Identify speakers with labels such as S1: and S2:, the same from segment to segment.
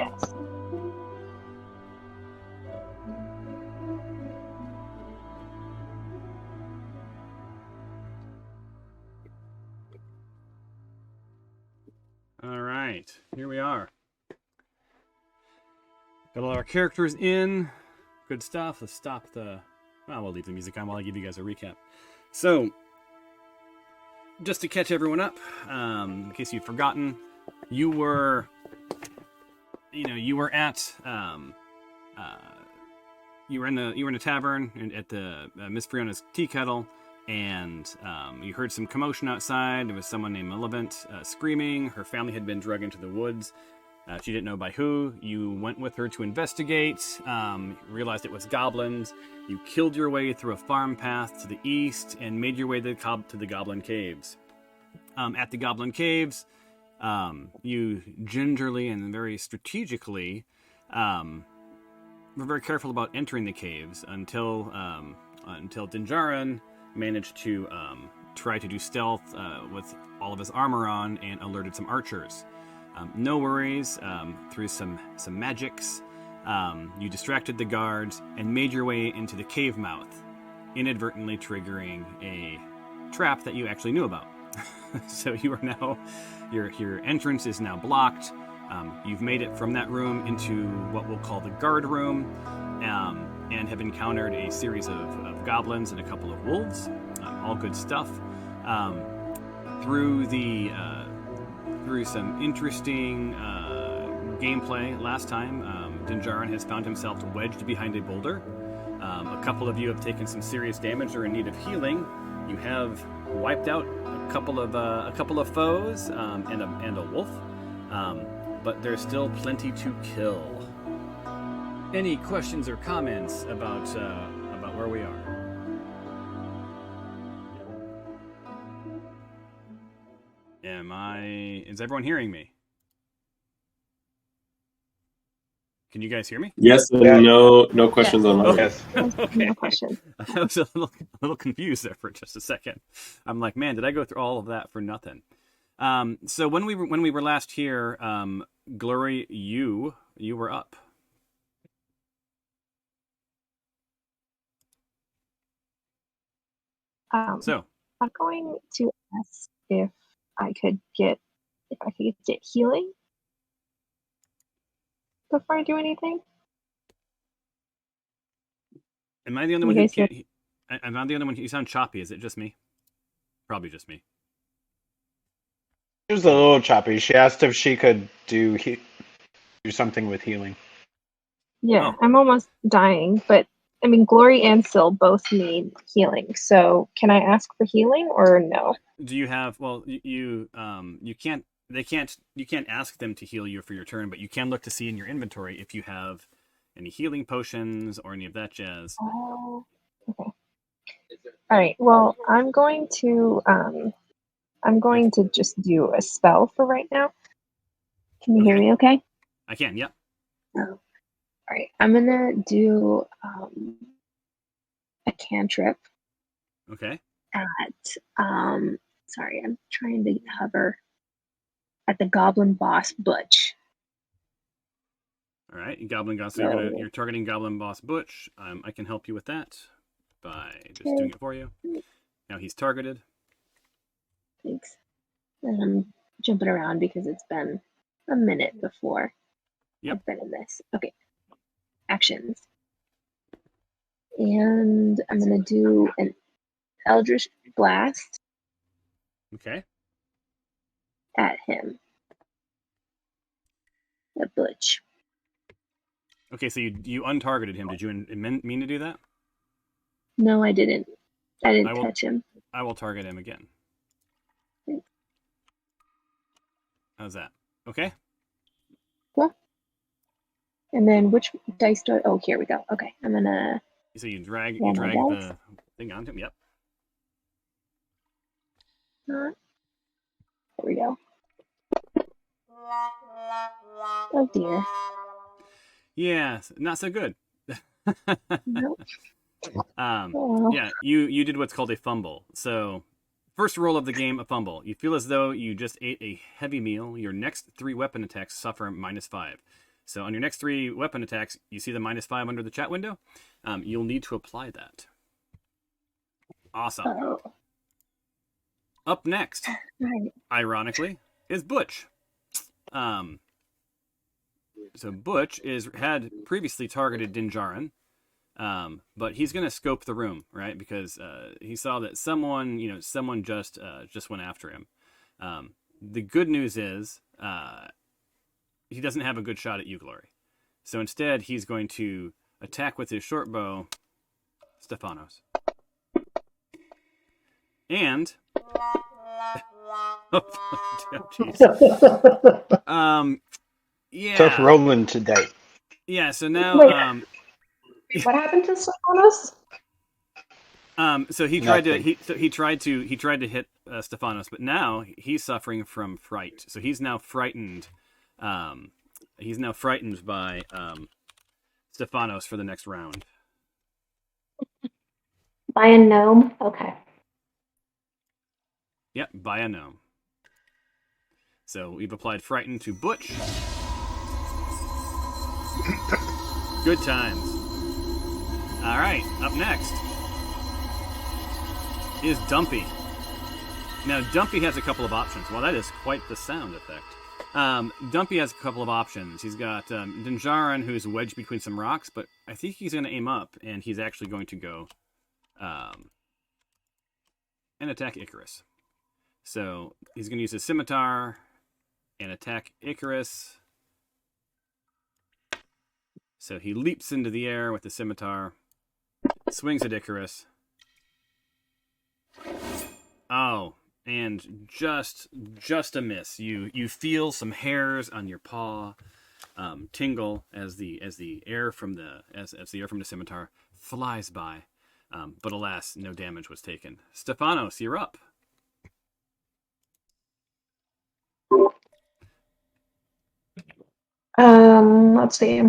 S1: Yes.
S2: All right, here we are. Got all our characters in. Good stuff. Let's stop the... Well, we'll leave the music on while I give you guys a recap. So, just to catch everyone up, in case you've forgotten, you were at... you were in a tavern at the Miss Fiona's tea kettle, and you heard some commotion outside. There was someone named Malevolent screaming. Her family had been dragged into the woods. She didn't know by who. You went with her to investigate, realized it was goblins. You killed your way through a farm path to the east and made your way to the Goblin Caves. At the Goblin Caves, you gingerly and very strategically were very careful about entering the caves until Dinjarin managed to try to do stealth with all of his armor on and alerted some archers. No worries, through some magics, you distracted the guards and made your way into the cave mouth, inadvertently triggering a trap that you actually knew about. So you are now, your entrance is now blocked. You've made it from that room into what we'll call the guard room, and have encountered a series of goblins and a couple of wolves. All good stuff. Through some interesting gameplay last time, Dinjarin has found himself wedged behind a boulder. A couple of you have taken some serious damage or are in need of healing. You have wiped out a couple of foes and a wolf, but there's still plenty to kill. Any questions or comments about where we are? Is everyone hearing me? Can you guys hear me?
S3: Yes, and no questions on my
S1: Yes.
S2: Okay.
S1: No questions.
S2: I was a little confused there for just a second. I'm like, man, did I go through all of that for nothing? So when we were last here, Glory, you were up. So
S1: I'm going to ask if I could get healing before I do anything.
S2: Am I the only one who can't? I'm not the only one. You sound choppy. Is it just me? Probably just me.
S4: She was a little choppy. She asked if she could do something with healing.
S1: Yeah, I'm almost dying, but I mean, Glory and Syl both need healing. So can I ask for healing or no?
S2: Do you have? Well, you can't. You can't ask them to heal you for your turn, but you can look to see in your inventory if you have any healing potions or any of that jazz.
S1: Oh, okay. All right. Well, I'm going to just do a spell for right now. Can you hear me? Okay.
S2: I can. Yep.
S1: Oh. All right. I'm gonna do a cantrip.
S2: Okay.
S1: At sorry, I'm trying to hover at the Goblin Boss Butch.
S2: All right, Goblin Boss. So you're targeting Goblin Boss Butch. I can help you with that by just doing it for you. Now he's targeted.
S1: Thanks. And I'm jumping around because it's been a minute before I've been in this. Okay. Actions. And I'm gonna do an Eldritch Blast.
S2: Okay.
S1: At him. At Butch.
S2: Okay, so you untargeted him. Did you mean to do that?
S1: No, I didn't. I didn't touch him.
S2: I will target him again.
S1: Thanks.
S2: How's that? Okay.
S1: Cool. And then which dice do I... Oh, here we go. Okay, I'm gonna...
S2: So you drag the thing onto him. Yep.
S1: There we go. Oh dear.
S2: Yeah, not so good.
S1: Nope.
S2: Yeah, you did what's called a fumble. So, first roll of the game, a fumble. You feel as though you just ate a heavy meal. Your next 3 weapon attacks suffer -5. So on your next 3 weapon attacks, you see the -5 under the chat window. You'll need to apply that. Awesome.
S1: Oh.
S2: Up next,
S1: Right.
S2: ironically, is Butch. So Butch had previously targeted Dinjarin, but he's going to scope the room, right? Because he saw that someone just went after him. The good news is he doesn't have a good shot at you, Glory. So instead, he's going to attack with his short bow, Stefanos. And yeah.
S4: Tough rolling today.
S2: Yeah, so now
S5: Wait, what happened to Stefanos?
S2: So he tried to hit Stefanos, but now he's suffering from fright. So he's now frightened. He's now frightened by Stefanos for the next round.
S5: By a gnome? Okay.
S2: Yep, by a gnome. So we've applied frighten to Butch. Good times. All right, up next is Dumpy. Now, Dumpy has a couple of options. Well, that is quite the sound effect. Dumpy has a couple of options. He's got Dinjarin, who's wedged between some rocks, but I think he's going to aim up, and he's actually going to go and attack Icarus. So he's going to use his scimitar and attack Icarus. So he leaps into the air with the scimitar, swings at Icarus. Oh, and just a miss. You feel some hairs on your paw tingle as the air from the scimitar flies by. But alas, no damage was taken. Stefanos, you're up.
S5: Let's see.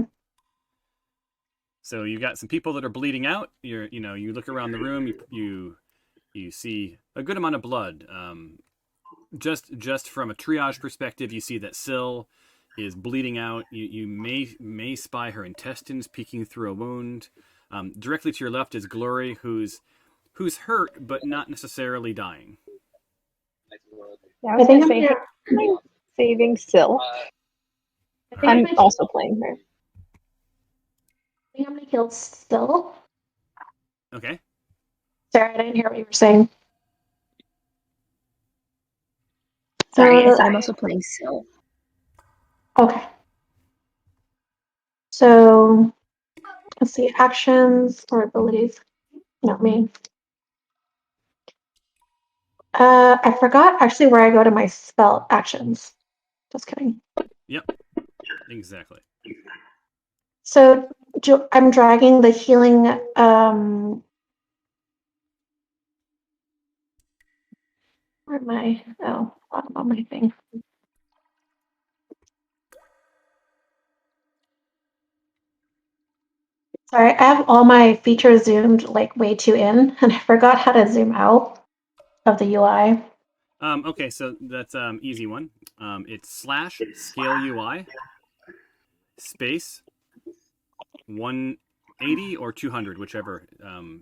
S2: So you got some people that are bleeding out. You look around the room. You see a good amount of blood. Just from a triage perspective, you see that Syl is bleeding out. You may spy her intestines peeking through a wound. Directly to your left is Glory, who's hurt but not necessarily dying.
S1: Yeah, I was going to say saving Syl. I'm also playing her.
S5: I think I'm going to kill Syl.
S2: Okay.
S5: Sorry, I didn't hear what you were saying.
S1: Sorry, I said I'm also playing Syl.
S5: Okay. So, let's see. Actions or abilities. Not me. I forgot actually where I go to my spell actions. Just kidding.
S2: Yep. Exactly.
S5: So I'm dragging the healing. Where am I? Oh, bottom of my thing. Sorry, I have all my features zoomed like way too in, and I forgot how to zoom out of the UI.
S2: Okay, so that's easy one. It's /scale UI space 180 or 200, whichever.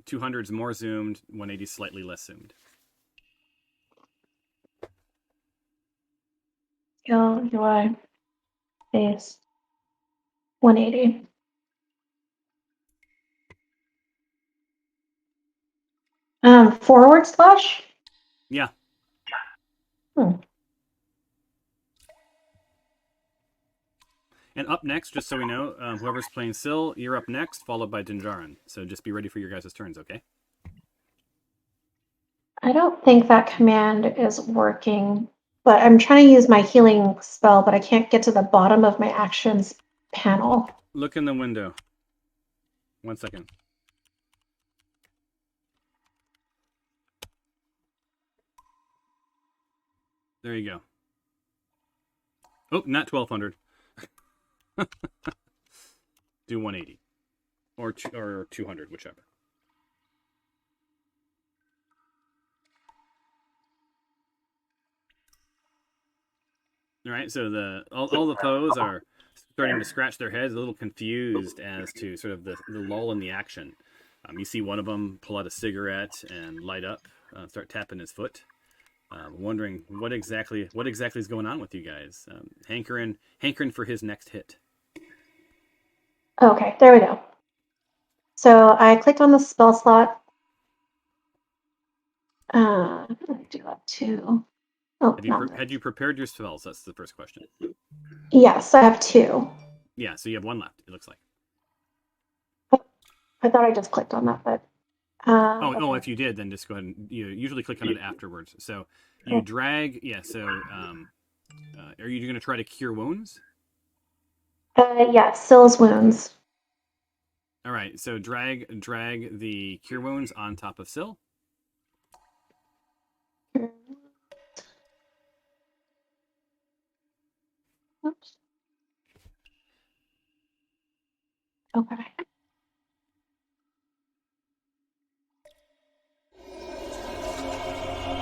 S2: 200 is more zoomed, 180 is slightly less zoomed.
S5: Scale UI space 180. Forward slash?
S2: Yeah. And up next, just so we know, whoever's playing Syl, you're up next, followed by Dinjarin. So just be ready for your guys' turns, okay?
S5: I don't think that command is working, but I'm trying to use my healing spell, but I can't get to the bottom of my actions panel.
S2: Look in the window. 1 second. There you go. Oh, not 1200. Do 180 or 200, whichever. All right, so all the foes are starting to scratch their heads, a little confused as to sort of the lull in the action. You see one of them pull out a cigarette and light up, start tapping his foot, wondering what exactly is going on with you guys. Hankering for his next hit.
S5: Okay, there we go. So I clicked on the spell slot. Let me do that too. Oh,
S2: Had you prepared your spells? That's the first question.
S5: Yes, I have 2.
S2: Yeah, so you have 1 left, it looks like.
S5: I thought I just clicked on that, but...
S2: okay. If you did, then just go ahead and you usually click on it afterwards. So you drag, are you going to try to cure wounds?
S5: Yeah, Sill's wounds.
S2: All right, so drag the cure wounds on top of Sill.
S5: Oops. Okay.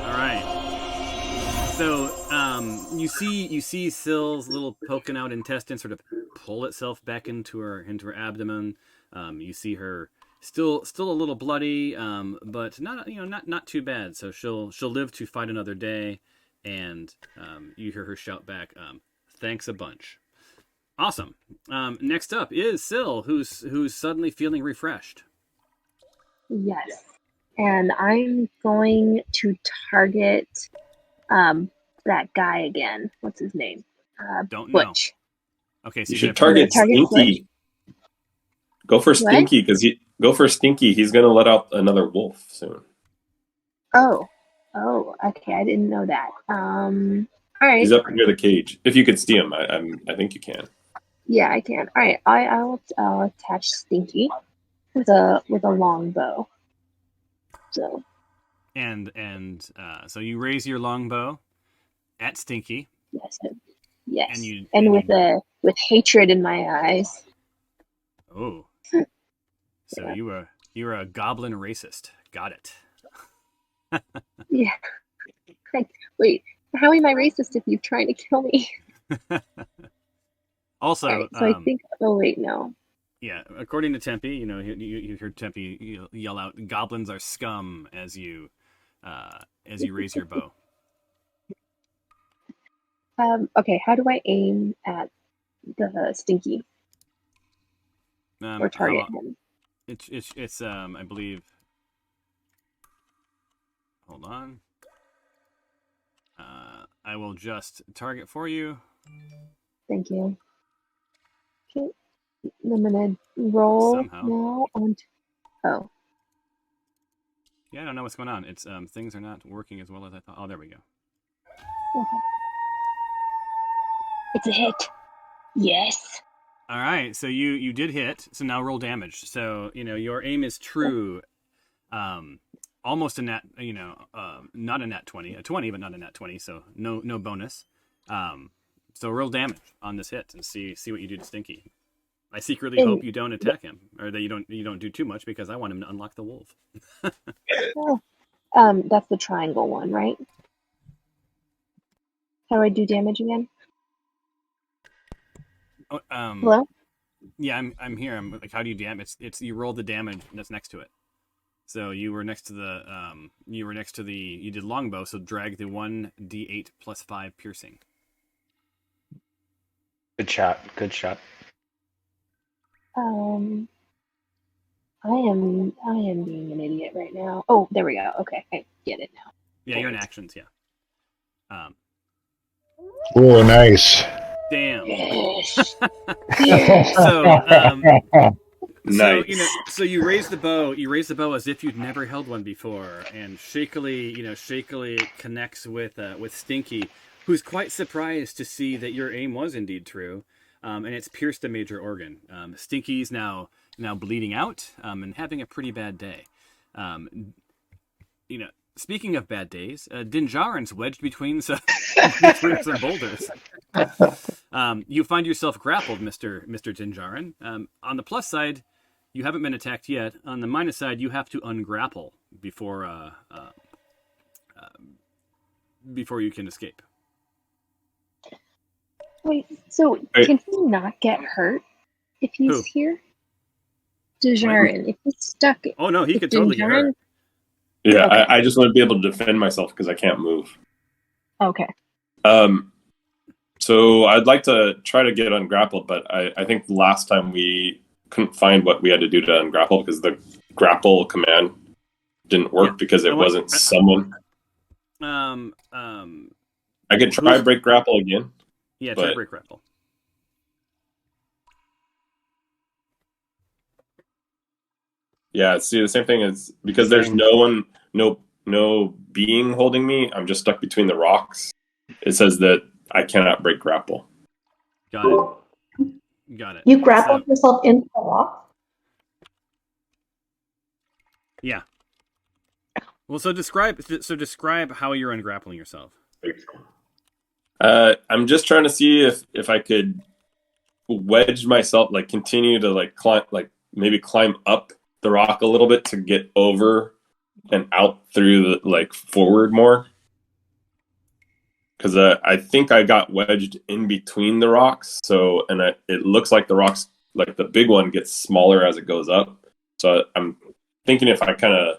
S2: All right. So you see Sill's little poking out intestine sort of pull itself back into her abdomen. You see her still a little bloody, but not too bad. So she'll live to fight another day. And you hear her shout back, "Thanks a bunch." Awesome. Next up is Sill, who's suddenly feeling refreshed.
S1: Yes. And I'm going to target that guy again. What's his name?
S2: Don't
S1: Butch.
S2: know. Okay, so
S3: you should target Stinky. Go for Stinky, because he's going to let out another wolf soon.
S1: Oh, okay. I didn't know that. All right.
S3: He's up near the cage. If you could see him, I think you can.
S1: Yeah, I can. All right. I'll attach Stinky with a long bow. So.
S2: So you raise your longbow at Stinky.
S1: Yes. With hatred in my eyes.
S2: Oh. So yeah. you were a goblin racist. Got it.
S1: Yeah. Wait, how am I racist if you're trying to kill me?
S2: Also,
S1: right, so I think. Oh wait, no.
S2: Yeah, according to Tempe, you heard Tempe yell out, "Goblins are scum," as you raise your bow.
S1: Okay, how do I aim at the Stinky or target him?
S2: It's I believe. Hold on. I will just target for you.
S1: Thank you. Okay, I'm gonna roll
S2: somehow
S1: now on. Oh.
S2: Yeah, I don't know what's going on. It's things are not working as well as I thought. Oh, there we go.
S1: Okay. It's a hit. Yes.
S2: All right, so you did hit. So now roll damage. So your aim is true. Almost a nat. Not a nat 20. A 20, but not a nat 20. So no bonus. So roll damage on this hit and see what you do to Stinky. I secretly hope you don't attack him, or that you don't do too much, because I want him to unlock the wolf.
S1: That's the triangle one, right? How do I do damage again?
S2: Oh,
S1: Hello?
S2: Yeah, I'm here. I'm like, how do you damage? It's you roll the damage that's next to it. So you were next to the you did longbow, so drag the 1d8 plus 5 piercing.
S4: Good shot.
S1: I am being an idiot right now. Oh, there we go. Okay, I get it now.
S2: Yeah, you're in actions. Yeah.
S6: Oh, nice.
S2: Damn.
S1: Yes.
S3: Nice.
S2: So you raise the bow. You raise the bow as if you'd never held one before, and shakily it connects with Stinky, who's quite surprised to see that your aim was indeed true, and it's pierced a major organ. Stinky's now bleeding out, and having a pretty bad day. Speaking of bad days, Dinjarin's wedged between some boulders. You find yourself grappled, Mr. Dinjarin. On the plus side, you haven't been attacked yet. On the minus side, you have to ungrapple before you can escape.
S1: Wait, so
S3: Wait.
S1: can he not get hurt if he's
S2: Who?
S1: here? Dejarin, if he's stuck.
S2: Oh no, he
S1: if
S2: could totally get hurt.
S3: Yeah,
S1: Okay.
S3: I just want to be able to defend myself because I can't move.
S1: Okay.
S3: So I'd like to try to get ungrappled, but I think last time we couldn't find what we had to do to ungrapple because the grapple command didn't work because it wasn't someone. I could try break grapple again.
S2: Yeah, try break grapple.
S3: Yeah, see, the same thing is because there's no one, no being holding me. I'm just stuck between the rocks. It says that I cannot break grapple.
S2: Got it. Got it.
S5: You grappled yourself into the rock?
S2: Yeah. Well, so describe how you're ungrappling yourself.
S3: I'm just trying to see if I could wedge myself, like continue to like climb, like maybe climb up the rock a little bit to get over and out through the like forward more. Because I think I got wedged in between the rocks, so it looks like the rocks, like the big one, gets smaller as it goes up. So I'm thinking if I kind of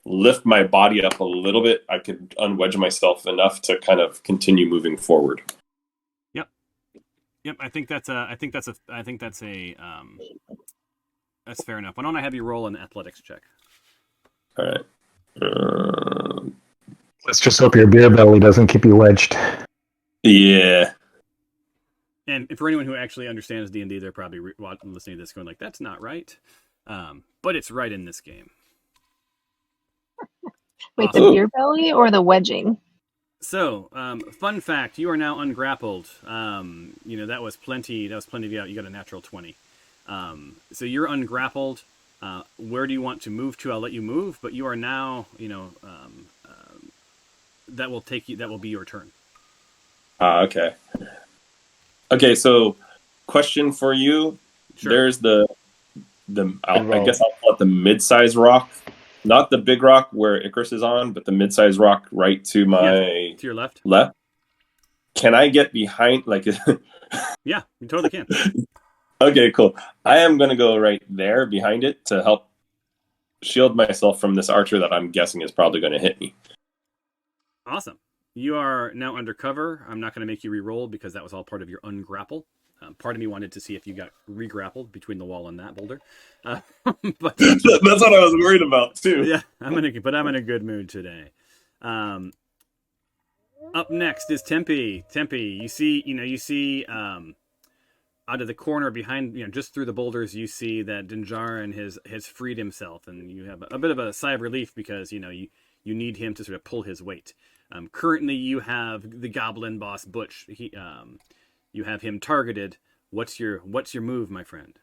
S3: lift my body up a little bit, I could unwedge myself enough to kind of continue moving forward.
S2: Yep. I think that's fair enough. Why don't I have you roll an athletics check?
S3: All right.
S6: Let's just hope your beer belly doesn't keep you wedged.
S3: Yeah.
S2: And for anyone who actually understands D&D, they're probably listening to this going like, that's not right. But it's right in this game.
S1: Wait, the beer belly or the wedging?
S2: So, fun fact, you are now ungrappled. That was plenty of you. You got a natural 20. So you're ungrappled. Where do you want to move to? I'll let you move, but you are now, that will be your turn.
S3: Okay. Okay, so question for you.
S2: Sure.
S3: There's I guess I'll call it the mid-size rock. Not the big rock where Icarus is on, but the mid-size rock right to my...
S2: to your left.
S3: Left? Can I get behind, like...
S2: Yeah, you totally can.
S3: Okay, cool. I am going to go right there behind it to help shield myself from this archer that I'm guessing is probably going to hit me.
S2: Awesome. You are now undercover. I'm not going to make you re-roll because that was all part of your ungrapple. Part of me wanted to see if you got re-grappled between the wall and that boulder. But
S3: that's what I was worried about too.
S2: Yeah, I'm in a good mood today. Up next is Tempe. Tempe, you see out of the corner behind, just through the boulders, you see that Dinjarin has freed himself, and you have a bit of a sigh of relief because you need him to sort of pull his weight. Currently, you have the goblin boss Butch. You have him targeted. What's your move, my friend?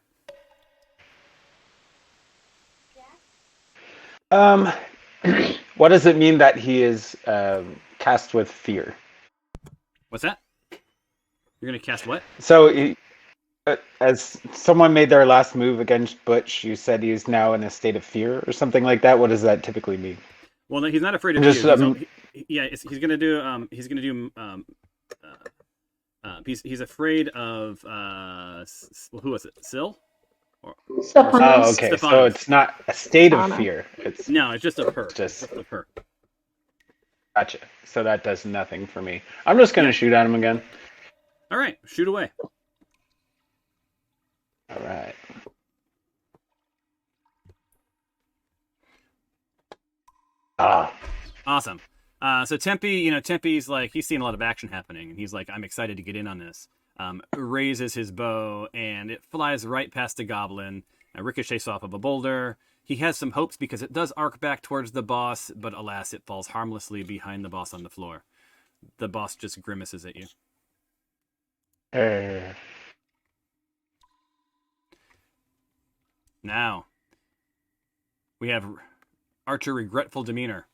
S4: What does it mean that he is cast with fear?
S2: What's that? You're gonna cast what?
S4: So, as someone made their last move against Butch, you said he's now in a state of fear or something like that. What does that typically mean?
S2: Well, he's not afraid of you. He's gonna do. He's afraid of. Who was it? Syl?
S5: Stephanos.
S4: Okay. So it's not a state of fear.
S2: It's just a per. Just a per.
S4: Gotcha. So that does nothing for me. I'm just gonna shoot at him again.
S2: All right, shoot away.
S4: All right.
S2: Awesome. So Tempe's like, he's seen a lot of action happening, and he's like, I'm excited to get in on this. Raises his bow, and it flies right past the goblin, ricochets off of a boulder. He has some hopes because it does arc back towards the boss, but alas, it falls harmlessly behind the boss on the floor. The boss just grimaces at you. Now, we have Archer Regretful Demeanor,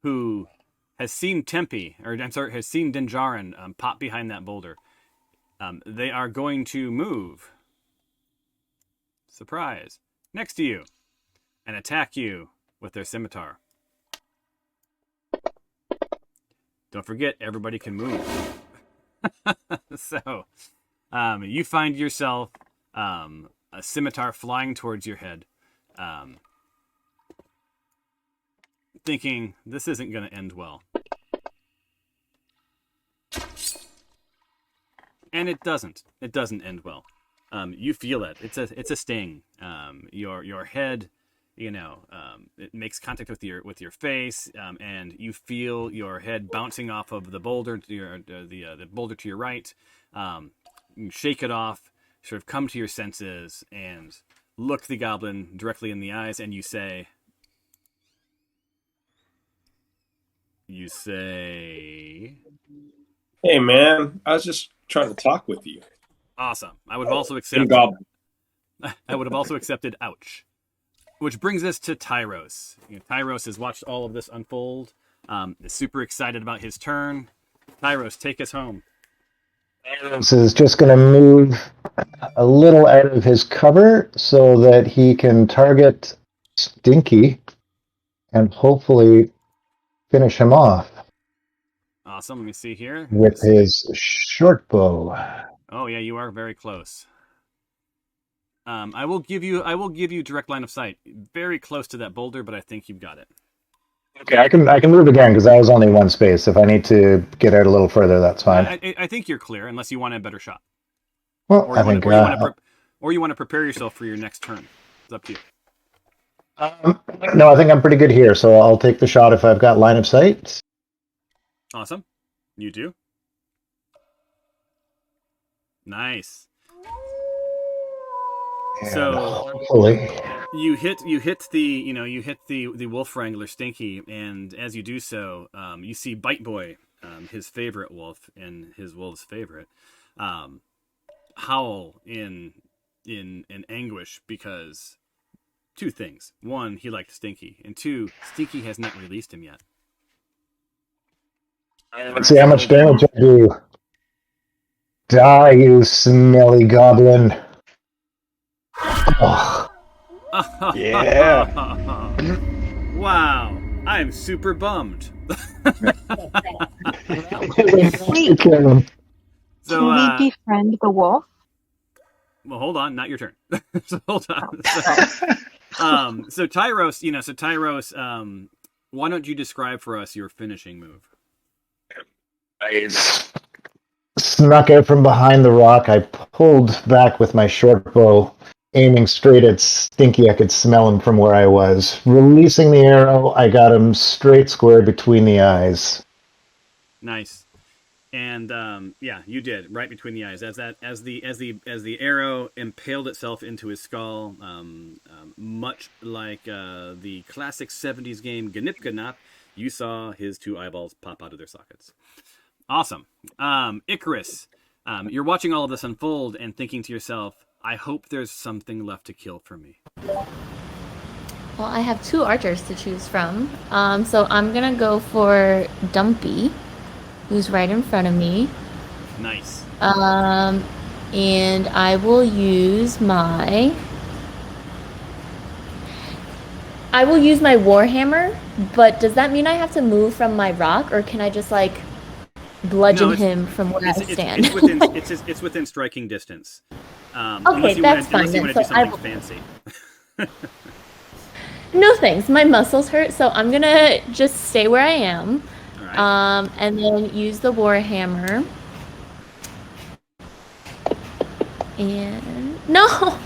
S2: who has seen has seen Dinjarin pop behind that boulder. They are going to move. Surprise. Next to you. And attack you with their scimitar. Don't forget, everybody can move. So, you find yourself a scimitar flying towards your head, thinking this isn't going to end well. And it doesn't. It doesn't end well. You feel it. It's a sting. Your head, it makes contact with your face, and you feel your head bouncing off of the boulder to the boulder to your right. You shake it off, sort of come to your senses, and look the goblin directly in the eyes, and you say,
S3: "Hey, man, I was just trying to talk with you."
S2: Awesome. I would have also accepted. I would have also accepted. Ouch. Which brings us to Tyros. Tyros has watched all of this unfold. Is super excited about his turn. Tyros, take us home.
S6: Tyros is just going to move a little out of his cover so that he can target Stinky and hopefully finish him off.
S2: Awesome. Let me see here.
S6: With his short bow.
S2: Oh yeah, you are very close. I will give you direct line of sight. Very close to that boulder, but I think you've got it.
S6: Okay, I can move again because that was only one space. If I need to get out a little further, that's fine.
S2: I think you're clear, unless you want a better shot.
S6: Well, or
S2: you want to prepare yourself for your next turn. It's up to you.
S6: No, I think I'm pretty good here, so I'll take the shot if I've got line of sight.
S2: Awesome. You do. Nice.
S6: And
S2: so
S6: hopefully
S2: you hit the wolf wrangler Stinky, and as you do so, you see Bite Boy, his favorite wolf and his wolf's favorite, howl in anguish because two things: one, he liked Stinky, and two, Stinky has not released him yet.
S6: Let's see how much damage I do. Die, you smelly goblin. Oh.
S4: Yeah.
S2: Wow. I'm super bummed.
S1: Wait,
S2: so,
S1: can we befriend the wolf?
S2: Well, hold on, not your turn. So hold on. So Tyros, why don't you describe for us your finishing move?
S6: I snuck out from behind the rock. I pulled back with my short bow, aiming straight at Stinky. I could smell him from where I was. Releasing the arrow, I got him straight square between the eyes.
S2: Nice. And yeah, you did, right between the eyes. As the arrow impaled itself into his skull, much like the classic 70s game Gnip Gnop, you saw his two eyeballs pop out of their sockets. Awesome. Icarus, you're watching all of this unfold and thinking to yourself, I hope there's something left to kill for me.
S7: Well, I have two archers to choose from. So I'm going to go for Dumpy, who's right in front of me.
S2: Nice.
S7: And I will use my Warhammer, but does that mean I have to move from my rock, or can I just bludgeon him from where I stand?
S2: It's within striking distance.
S7: Okay, that's fine.
S2: Unless you want to do something fancy.
S7: No thanks. My muscles hurt, so I'm gonna just stay where I am.
S2: All right.
S7: And then use the Warhammer. And no.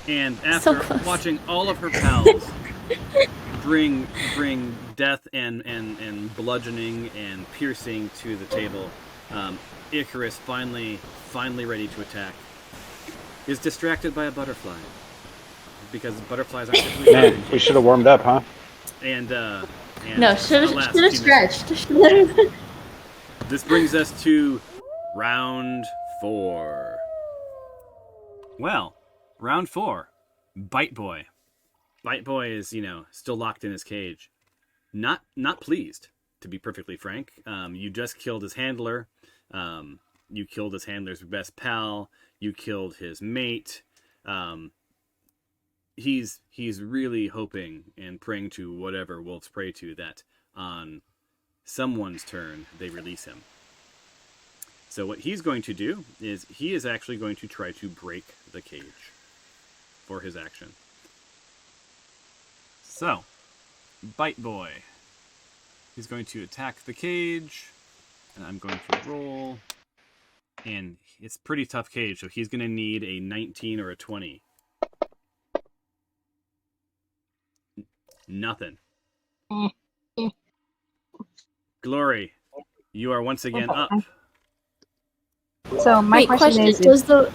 S2: And after watching all of her pals bring death and bludgeoning and piercing to the table, Icarus, finally ready to attack, is distracted by a butterfly. Because butterflies aren't typically...
S4: Man, we should have warmed up, huh?
S2: And
S7: no, should have stretched.
S2: This brings us to round 4. Well, round 4. Bite Boy. Bite Boy is, still locked in his cage. Not pleased, to be perfectly frank. You just killed his handler. You killed his handler's best pal. You killed his mate. He's really hoping and praying to whatever wolves pray to that on someone's turn they release him. So what he's going to do is he is actually going to try to break the cage for his action. So, Bite Boy. He's going to attack the cage, and I'm going to roll. And it's a pretty tough cage, so he's going to need a 19 or a 20. Nothing. Glory, you are once again up.
S1: So my question is,
S7: does the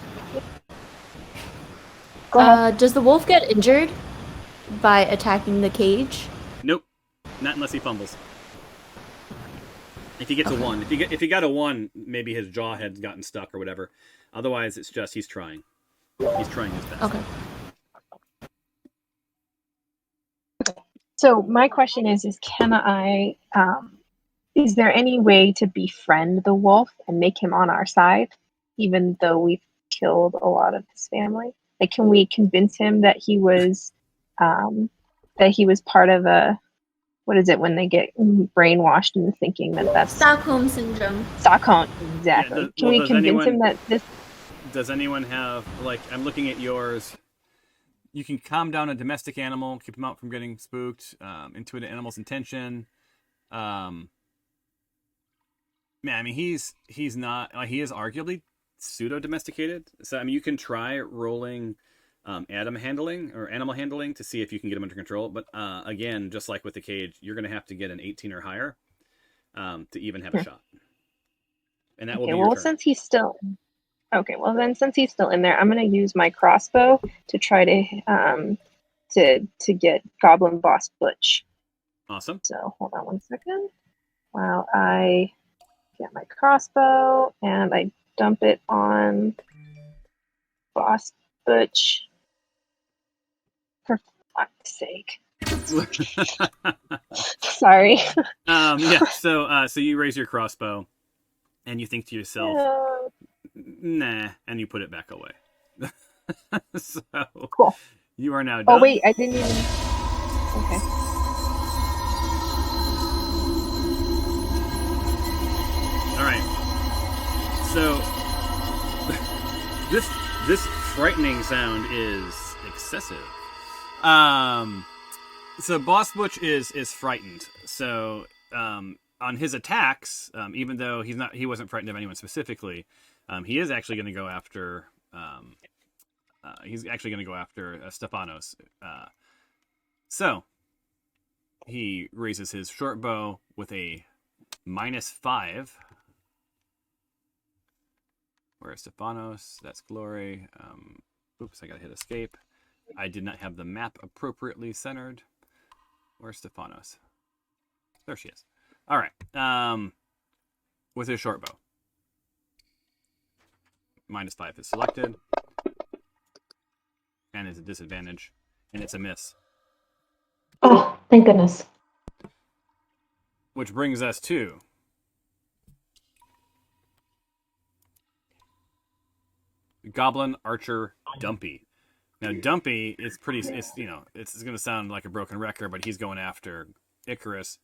S7: wolf get injured by attacking the cage?
S2: Nope, not unless he fumbles. If he gets a 1, if he got a 1, maybe his jaw had gotten stuck or whatever. Otherwise, it's just he's trying. He's trying his best.
S7: Okay.
S1: so my question is can I, is there any way to befriend the wolf and make him on our side, even though we've killed a lot of his family? Like, can we convince him that he was part of a, what is it when they get brainwashed into thinking that that's
S7: Stockholm syndrome?
S1: Stockholm, exactly.
S2: Yeah,
S1: can we convince him that this?
S2: Does anyone have, like, I'm looking at yours. You can calm down a domestic animal, keep him out from getting spooked, intuit an animal's intention. Man, I mean, he's not, he is arguably pseudo-domesticated. So, I mean, you can try rolling animal handling to see if you can get him under control. But again, just like with the cage, you're going to have to get an 18 or higher to even have a shot. And that will be your turn.
S1: Since he's still... Okay, well then, since he's still in there, I'm going to use my crossbow to try to get Goblin Boss Butch.
S2: Awesome.
S1: So hold on one second while I get my crossbow and I dump it on Boss Butch. For fuck's sake. Sorry.
S2: Yeah. So you raise your crossbow, and you think to yourself, "Nah," and you put it back away. So
S1: cool.
S2: You are now done.
S1: Oh wait, I didn't even. Okay.
S2: All right. So this frightening sound is excessive. So Boss Butch is frightened. So on his attacks, even though he wasn't frightened of anyone specifically, he is actually going to go after. He's actually going to go after Stefanos. So he raises his short bow with a -5. Where's Stefanos? That's Glory. Oops, I got to hit escape. I did not have the map appropriately centered. Where's Stefanos? There she is. All right. With his short bow. -5 is selected. And it's a disadvantage. And it's a miss.
S5: Oh, thank goodness.
S2: Which brings us to Goblin Archer Dumpy. Now, Dumpy is pretty, it's going to sound like a broken record, but he's going after Icarus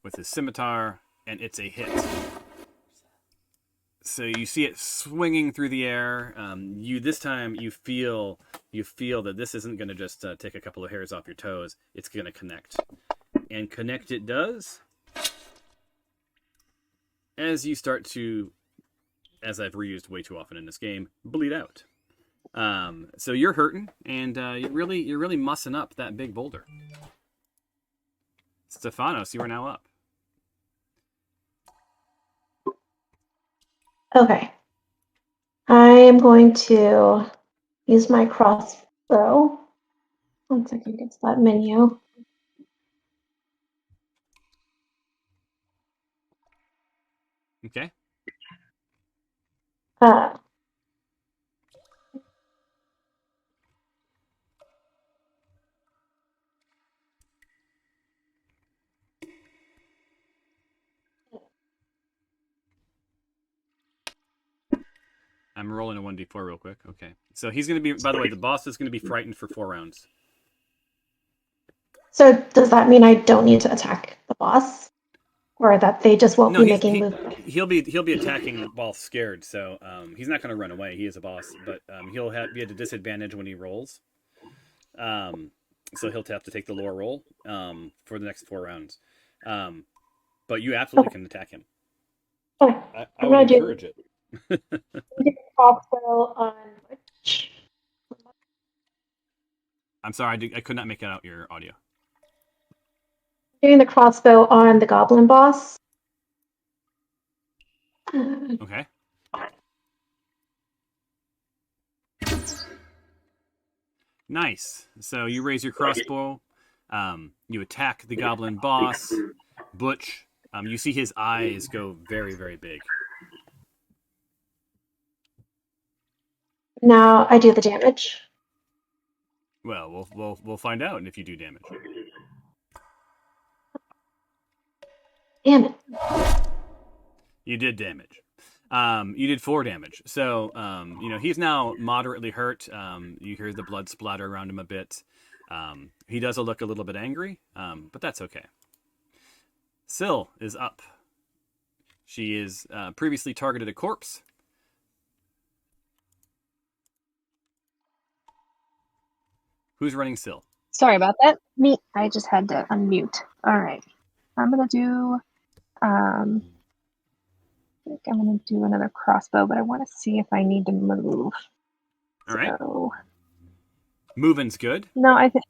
S2: with his scimitar, and it's a hit. So you see it swinging through the air. This time you feel that this isn't going to just take a couple of hairs off your toes. It's going to connect. And connect it does. As you start to, as I've reused way too often in this game, bleed out. So you're hurting, and you're really mussing up that big boulder. Stefanos, you are now up.
S5: Okay. I am going to use my crossbow. One second, get to that menu.
S2: Okay. I'm rolling a 1d4 real quick. Okay. So he's going to be, by the way, the boss is going to be frightened for 4 rounds.
S5: So does that mean I don't need to attack the boss? or that they just won't
S2: No,
S5: be making movement.
S2: he'll be attacking while scared. So he's not going to run away. He is a boss, but he'll be at a disadvantage when he rolls. So he'll have to take the lower roll for the next 4 rounds. But you absolutely can attack him.
S5: Okay.
S2: I would encourage it.
S5: Crossbow on which?
S2: I'm sorry, I could not make out your audio.
S5: Doing the crossbow on the goblin boss.
S2: Okay. Nice. So you raise your crossbow. You attack the goblin boss, Butch. You see his eyes go very, very big.
S5: Now I do the damage.
S2: Well, we'll find out if you do damage.
S5: Damn it.
S2: You did damage. You did 4 damage. So, he's now moderately hurt. You hear the blood splatter around him a bit. He does look a little bit angry, but that's okay. Syl is up. She is previously targeted a corpse. Who's running Syl?
S1: Sorry about that. Me. I just had to unmute. All right. I'm gonna do. I think I'm gonna do another crossbow, but I want to see if I need to move.
S2: All right.
S1: So,
S2: Moving's good.
S1: no, I think.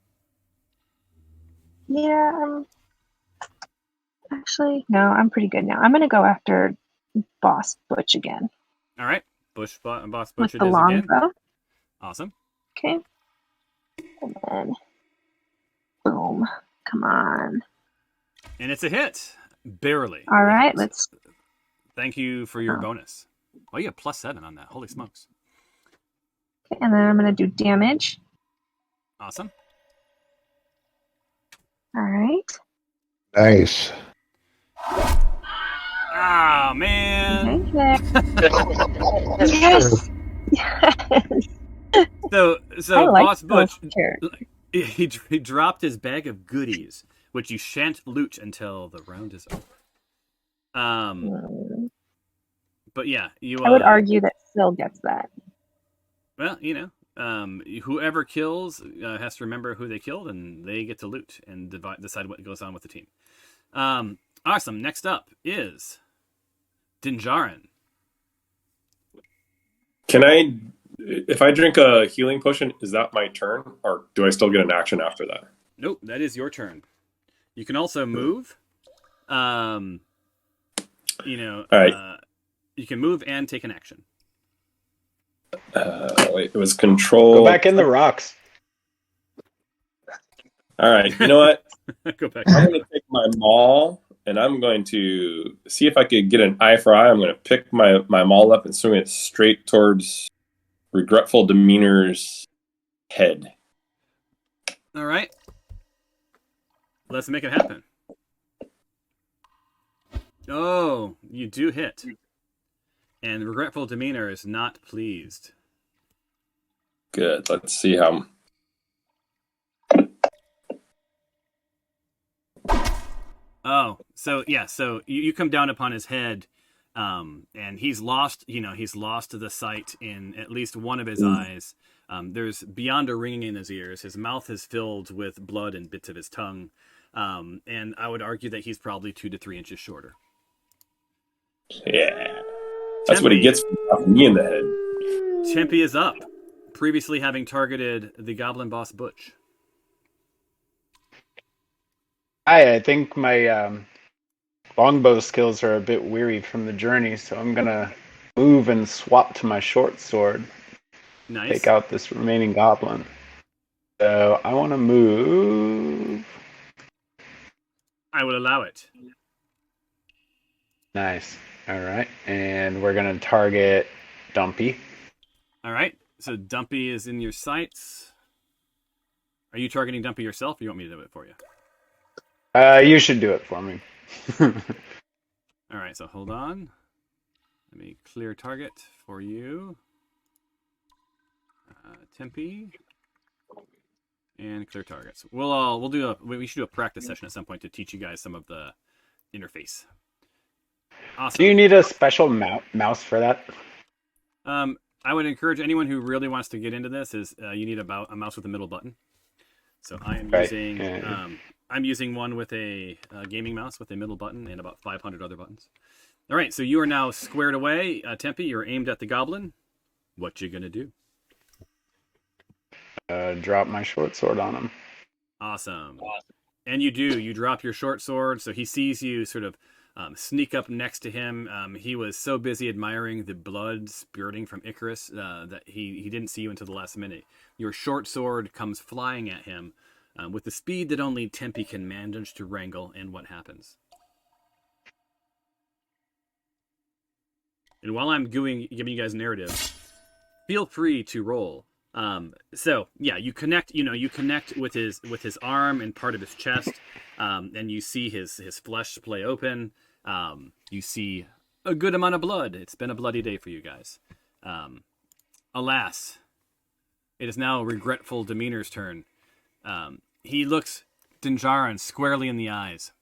S1: Yeah. Actually, no. I'm pretty good now. I'm gonna go after Boss Butch again
S2: All right. Boss
S1: with
S2: Butcher
S1: the
S2: does again.
S1: longbow.
S2: Awesome.
S1: Okay. And then, boom. Come on.
S2: And it's a hit. Barely.
S1: All right. Let's.
S2: Thank you for your bonus. Oh, you have +7 on that. Holy smokes.
S1: Okay, and then I'm gonna do damage.
S2: Awesome.
S1: All right.
S6: Nice.
S2: Ah, man.
S1: Okay, there. Yes. Yes.
S2: So
S1: I like
S2: Boss Butch,
S1: those characters.
S2: he dropped his bag of goodies, which you shan't loot until the round is over. But yeah,
S1: I would argue that Syl gets that.
S2: Well, whoever kills has to remember who they killed, and they get to loot and decide what goes on with the team. Awesome. Next up is Dinjarin.
S3: If I drink a healing potion, is that my turn, or do I still get an action after that?
S2: Nope, that is your turn. You can also move. All right. You can move and take an action.
S3: Wait, it was control.
S4: Go back in the rocks.
S3: All right, you know what?
S2: Go back.
S3: I'm going to take my maul, and I'm going to see if I could get an eye for eye. I'm going to pick my maul up and swing it straight towards Regretful Demeanor's head.
S2: All right. Let's make it happen. Oh, you do hit. And Regretful Demeanor is not pleased.
S3: Good. Let's see how.
S2: Oh, so you come down upon his head, and he's lost the sight in at least one of his eyes. There's beyond a ringing in his ears. His mouth is filled with blood and bits of his tongue. And I would argue that he's probably 2 to 3 inches shorter.
S3: Yeah. That's what he gets from me in the head.
S2: Tempe is up, previously having targeted the goblin boss Butch.
S4: I think my longbow skills are a bit weary from the journey, so I'm gonna move and swap to my short sword.
S2: Nice.
S4: Take out this remaining goblin. So I want to move.
S2: I will allow it.
S4: Nice. All right, and we're gonna target Dumpy.
S2: All right. So Dumpy is in your sights. Are you targeting Dumpy yourself, or you want me to do it for you?
S4: You should do it for me.
S2: All right. So hold on. Let me clear target for you. Tempe. And clear targets. We should do a practice session at some point to teach you guys some of the interface. Awesome.
S4: Do you need a special mouse for that?
S2: I would encourage anyone who really wants to get into this is you need a mouse with a middle button. So I am using I'm using one with a gaming mouse with a middle button and about 500 other buttons. All right, so you are now squared away, Tempe. You're aimed at the goblin. What you gonna do?
S4: Drop my short sword on him.
S2: Awesome. And you do. You drop your short sword, so he sees you sort of sneak up next to him. He was so busy admiring the blood spurting from Icarus that he didn't see you until the last minute. Your short sword comes flying at him with the speed that only Tempe can manage to wrangle, and what happens? And while I'm giving you guys narrative, feel free to roll. So yeah, you connect with his arm and part of his chest, and you see his flesh splay open. You see a good amount of blood. It's been a bloody day for you guys. Alas, it is now regretful Demeanor's turn. He looks Dinjarin squarely in the eyes.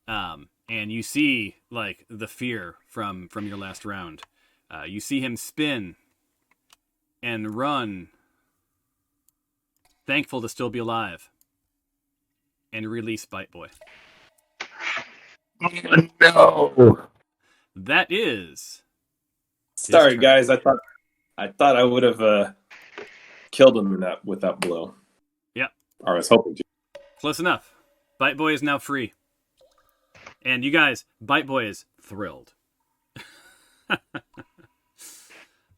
S2: And you see like the fear from your last round. You see him spin and run, thankful to still be alive, and release Bite Boy.
S6: Oh, no.
S2: That is.
S3: Sorry, guys. I thought I would have killed him with that blow.
S2: Yep.
S3: Or I was hoping to.
S2: Close enough. Bite Boy is now free. And you guys, Bite Boy is thrilled.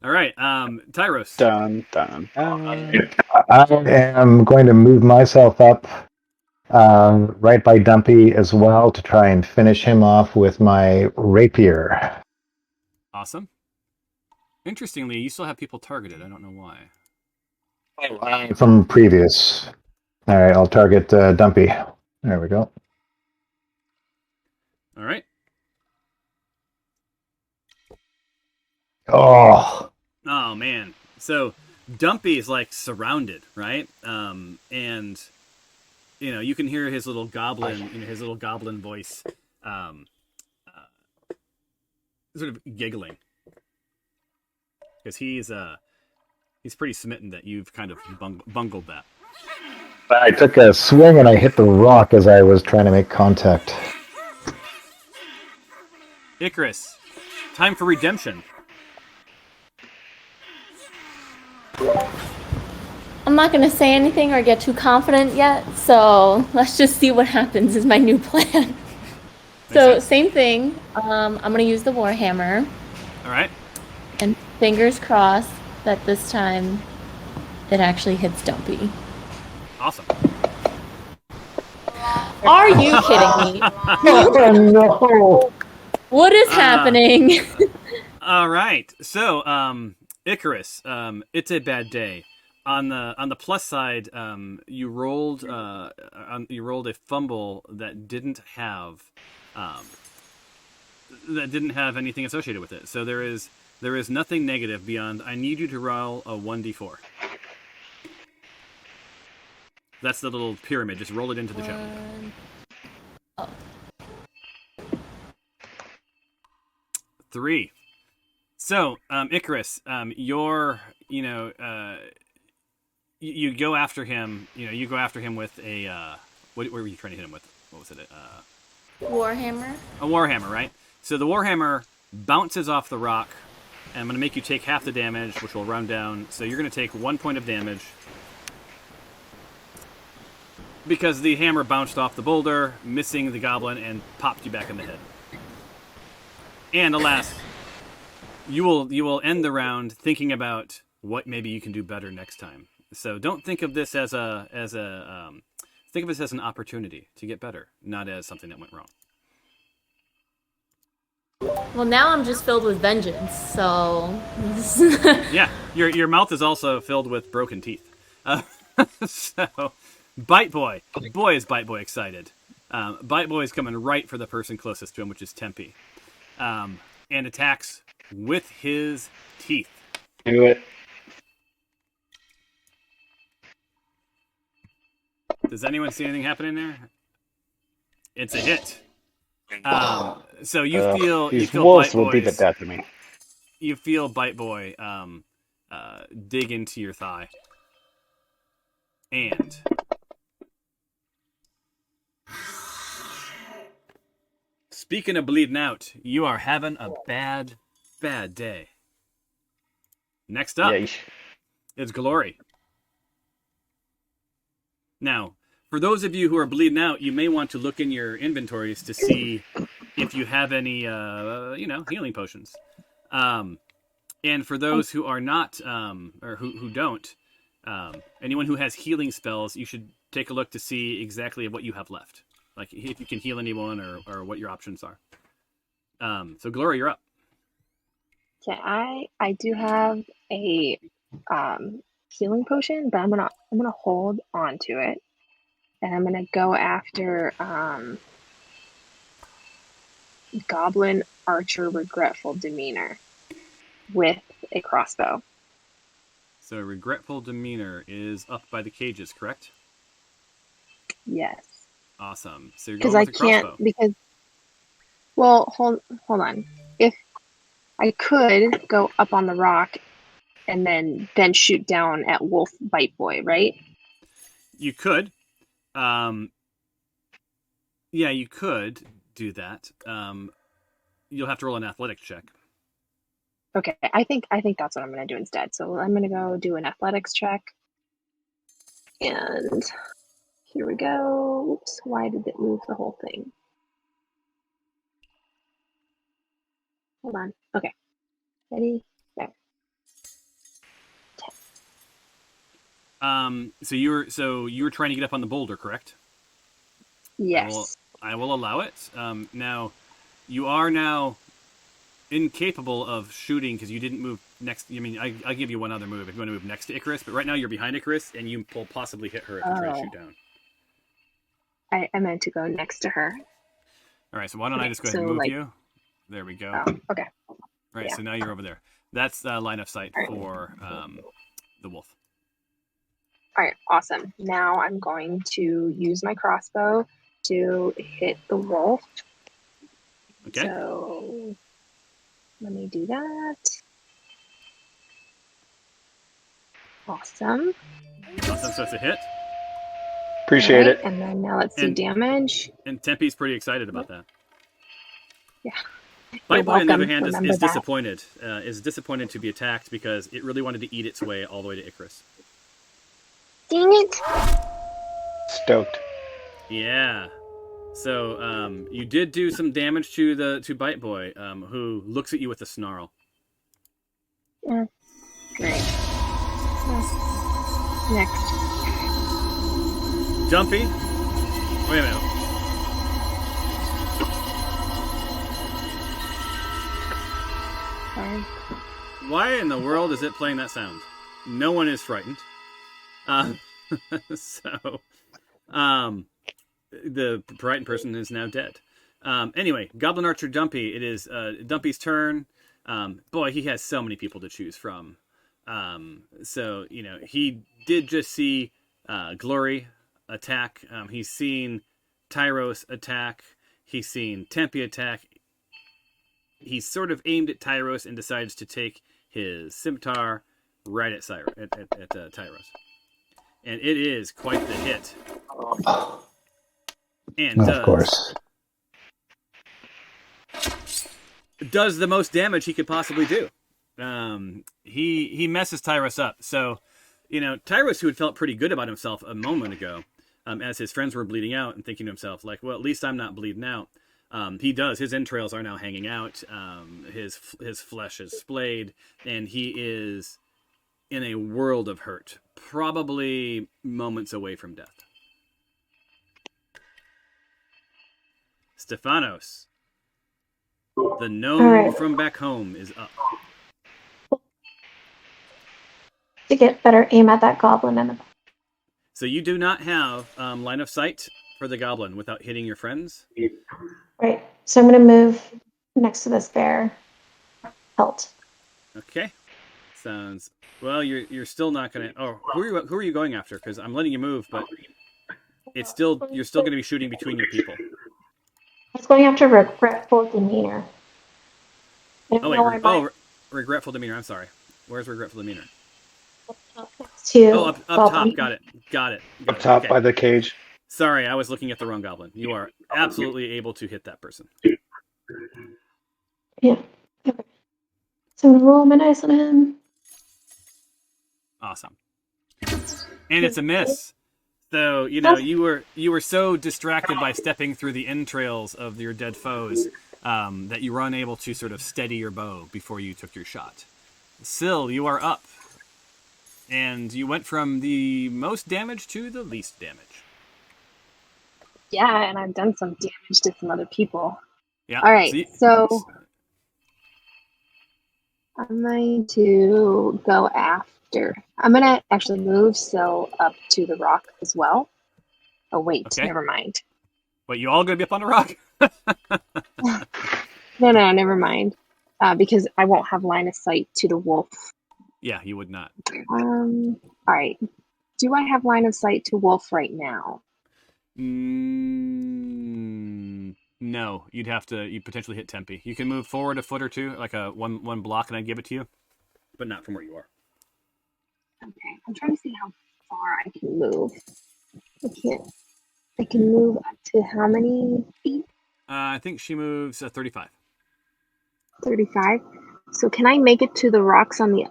S2: All right, Tyros.
S4: Dun, dun, dun.
S6: I am going to move myself up right by Dumpy as well to try and finish him off with my rapier.
S2: Awesome. Interestingly, you still have people targeted. I don't know why.
S6: From previous. All right, I'll target Dumpy. There we go.
S2: All right. Oh man. So Dumpy is like surrounded, right? And you can hear his little goblin voice sort of giggling. Because he's pretty smitten that you've kind of bungled that.
S6: I took a swing and I hit the rock as I was trying to make contact.
S2: Icarus, time for redemption.
S7: I'm not going to say anything or get too confident yet, so let's just see what happens is my new plan. So same thing, I'm going to use the Warhammer.
S2: All right.
S7: And fingers crossed that this time it actually hits Dumpy.
S2: Awesome.
S7: Are you kidding me?
S6: Oh, no.
S7: What is happening?
S2: All right. So, Icarus, it's a bad day. On the plus side, you rolled a fumble that didn't have anything associated with it. So there is nothing negative beyond I need you to roll a 1d4. That's the little pyramid. Just roll it into the channel.
S7: Oh.
S2: 3. So, Icarus, you go after him. You go after him with a what were you trying to hit him with? What was it?
S7: Warhammer.
S2: A warhammer, right? So the warhammer bounces off the rock, and I'm going to make you take half the damage, which will run down. So you're going to take 1 point of damage because the hammer bounced off the boulder, missing the goblin, and popped you back in the head. And alas, you will end the round thinking about what maybe you can do better next time. So don't think of this think of this as an opportunity to get better, not as something that went wrong.
S7: Well, now I'm just filled with vengeance, so...
S2: Yeah, your mouth is also filled with broken teeth. So, Bite Boy. Boy, is Bite Boy excited. Bite Boy is coming right for the person closest to him, which is Tempe. And attacks with his teeth.
S4: Do it.
S2: Does anyone see anything happening there? It's a hit. So you feel
S4: these
S2: Bite
S4: wolves will be the
S2: Boy's
S4: death of me.
S2: you feel Bite Boy dig into your thigh. And speaking of bleeding out, you are having a bad day. Next up,
S4: Yeesh.
S2: it's Glory. Now, for those of you who are bleeding out, you may want to look in your inventories to see if you have any, healing potions. And for those who are not, or who don't, anyone who has healing spells, you should take a look to see exactly what you have left. Like if you can heal anyone or what your options are. So Glory, you're up.
S1: Okay, I do have a healing potion, but I'm gonna hold on to it, and I'm gonna go after Goblin Archer Regretful Demeanor with a crossbow.
S2: So Regretful Demeanor is up by the cages, correct?
S1: Yes.
S2: Awesome. So you're
S1: Because
S2: going
S1: I
S2: with a crossbow.
S1: can't well, hold on. If I could go up on the rock and then shoot down at Wolf Bite Boy, right?
S2: You could. Yeah, you could do that. You'll have to roll an athletics check.
S1: Okay, I think that's what I'm gonna do instead. So I'm gonna go do an athletics check. And here we go. Oops, why did it move the whole thing? Hold on. Okay. Ready? There.
S2: So you were trying to get up on the boulder, correct?
S1: Yes.
S2: I will allow it. Now, you are now incapable of shooting because you didn't move next. I mean, I give you one other move if you want to move next to Icarus, but right now you're behind Icarus and you will possibly hit her if you try to shoot down.
S1: I meant to go next to her.
S2: All right, so why don't I just go ahead and move you? There we go.
S1: Oh, okay.
S2: All right,
S1: Yeah.
S2: so now you're over there. That's line of sight for the wolf.
S1: All right, awesome. Now I'm going to use my crossbow to hit the wolf.
S2: Okay.
S1: So let me do that. Awesome.
S2: Awesome, so it's a hit.
S4: Appreciate it.
S1: And then now let's see damage.
S2: And Tempe's pretty excited about that.
S1: Yeah.
S2: Bite Boy, on the other hand,
S1: Remember
S2: is
S1: that.
S2: disappointed. Is disappointed to be attacked because it really wanted to eat its way all the way to Icarus.
S1: Dang it!
S4: Stoked.
S2: Yeah. So you did do some damage to Bite Boy, who looks at you with a snarl.
S1: Yeah. Great. Next.
S2: Dumpy. Wait a minute.
S1: Sorry.
S2: Why in the world is it playing that sound? No one is frightened. The frightened person is now dead. Anyway, Goblin Archer Dumpy. It is Dumpy's turn. Boy, he has so many people to choose from. So, he did just see Glory attack. He's seen Tyros attack. He's seen Tempe attack. He's sort of aimed at Tyros and decides to take his scimitar right at Tyros. And it is quite the hit. And
S6: of course.
S2: Does the most damage he could possibly do. He messes Tyros up. So, Tyros, who had felt pretty good about himself a moment ago, as his friends were bleeding out and thinking to himself, like, well, at least I'm not bleeding out. He does. His entrails are now hanging out. His flesh is splayed, and he is in a world of hurt, probably moments away from death. Stefanos, the gnome from back home, is up.
S5: To get better aim at that goblin in the back.
S2: So you do not have line of sight for the goblin without hitting your friends?
S5: Right. So I'm going to move next to this bear pelt.
S2: Okay. Sounds... Well, you're still not going to... Oh, who are you going after? Because I'm letting you move, but you're still going to be shooting between your people.
S5: was going after regretful demeanor. I don't
S2: Oh, wait.
S5: know why
S2: Regretful demeanor. I'm sorry. Where's regretful demeanor?
S5: up next to
S2: Oh, up
S5: Goblin.
S2: top. Got it.
S4: Up top
S2: Okay.
S4: by the cage.
S2: Sorry, I was looking at the wrong goblin. You are absolutely able to hit that person.
S5: Yeah. Okay. So I'm gonna roll my dice on him.
S2: Awesome. And it's a miss. So, you were so distracted by stepping through the entrails of your dead foes that you were unable to sort of steady your bow before you took your shot. Syl, you are up. And you went from the most damage to the least damage.
S1: Yeah, and I've done some damage to some other people.
S2: Yeah.
S1: All right, so I'm going to go after. I'm going to actually move Syl up to the rock as well. Oh, wait,
S2: Okay.
S1: never mind.
S2: Wait, you all going to be up on the rock?
S1: No, never mind. Because I won't have line of sight to the wolf.
S2: Yeah, you would not.
S1: All right. Do I have line of sight to wolf right now?
S2: No, you'd potentially hit Tempe. You can move forward a foot or two, like a one block, and I'd give it to you, but not from where you are.
S1: Okay, I'm trying to see how far I can move. I can move up to how many feet?
S2: I think she moves 35.
S1: 35. So can I make it to the rocks on the...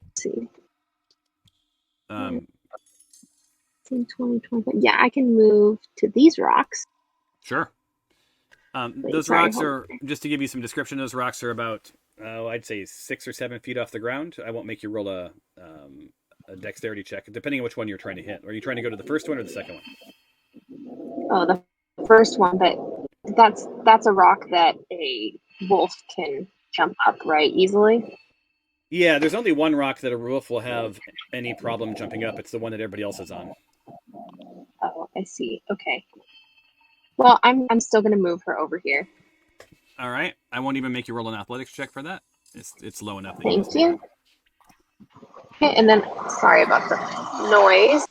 S1: Let's see. 10, 20, 25. Yeah, I can move to these rocks.
S2: Sure. Those rocks are, just to give you some description, those rocks are about, I'd say 6 or 7 feet off the ground. I won't make you roll a dexterity check, depending on which one you're trying to hit. Are you trying to go to the first one or the second one?
S1: Oh, the first one, but that's a rock that a wolf can jump up, right, easily?
S2: Yeah, there's only one rock that a wolf will have any problem jumping up. It's the one that everybody else is on.
S1: Oh, I see. Okay. Well, I'm still going to move her over here.
S2: All right. I won't even make you roll an athletics check for that. It's low enough.
S1: Thank you. Okay, and then, sorry about the noise.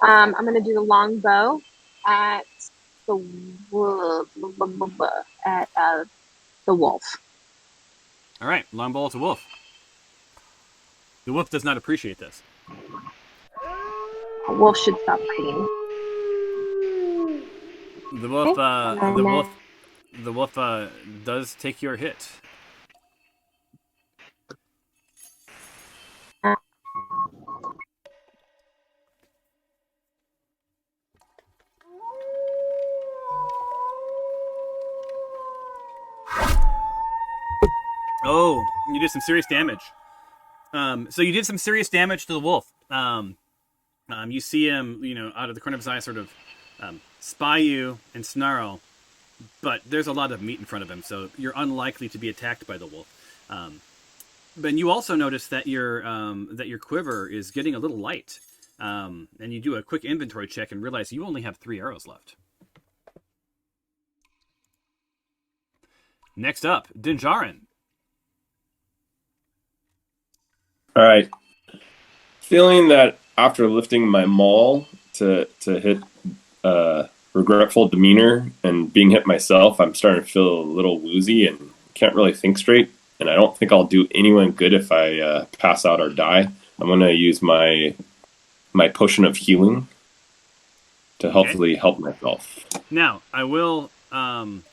S1: I'm going to do the long bow at the wolf.
S2: All right, long bow to wolf. The wolf does not appreciate this.
S1: A wolf should stop fighting.
S2: The wolf,
S1: Okay.
S2: the wolf does take your hit. Oh, you did some serious damage. So you did some serious damage to the wolf. You see him, out of the corner of his eye, sort of spy you and snarl. But there's a lot of meat in front of him, so you're unlikely to be attacked by the wolf. But you also notice that your quiver is getting a little light, and you do a quick inventory check and realize you only have 3 arrows left. Next up, Dinjarin.
S3: All right. Feeling that after lifting my maul to hit regretful demeanor and being hit myself, I'm starting to feel a little woozy and can't really think straight. And I don't think I'll do anyone good if I pass out or die. I'm going to use my potion of healing to hopefully help myself.
S2: Now, I will... so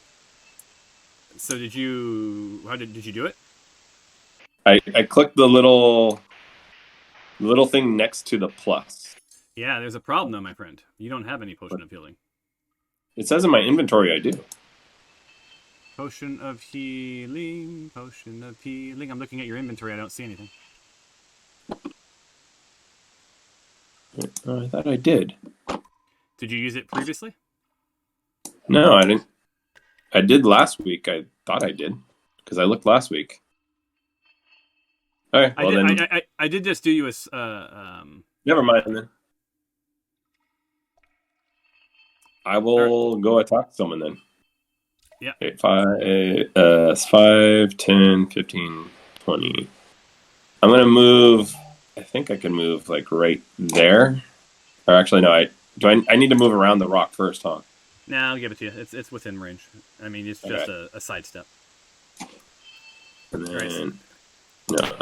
S2: did you... How did you do it?
S3: I clicked the little thing next to the plus.
S2: Yeah, there's a problem though, my friend. You don't have any potion of healing.
S3: It says in my inventory I do.
S2: Potion of healing, potion of healing. I'm looking at your inventory. I don't see anything.
S3: I thought I did.
S2: Did you use it previously?
S3: No, I didn't. I did last week. I thought I did because I looked last week. All right. Well,
S2: I did just do you a.
S3: Never mind then. I will go attack someone then.
S2: Yeah.
S3: 5, 10, 15, 20. I'm gonna move. I think I can move like right there. Or actually, no. I need to move around the rock first, huh?
S2: Nah, I'll give it to you. It's within range. I mean, it's just a sidestep.
S3: And then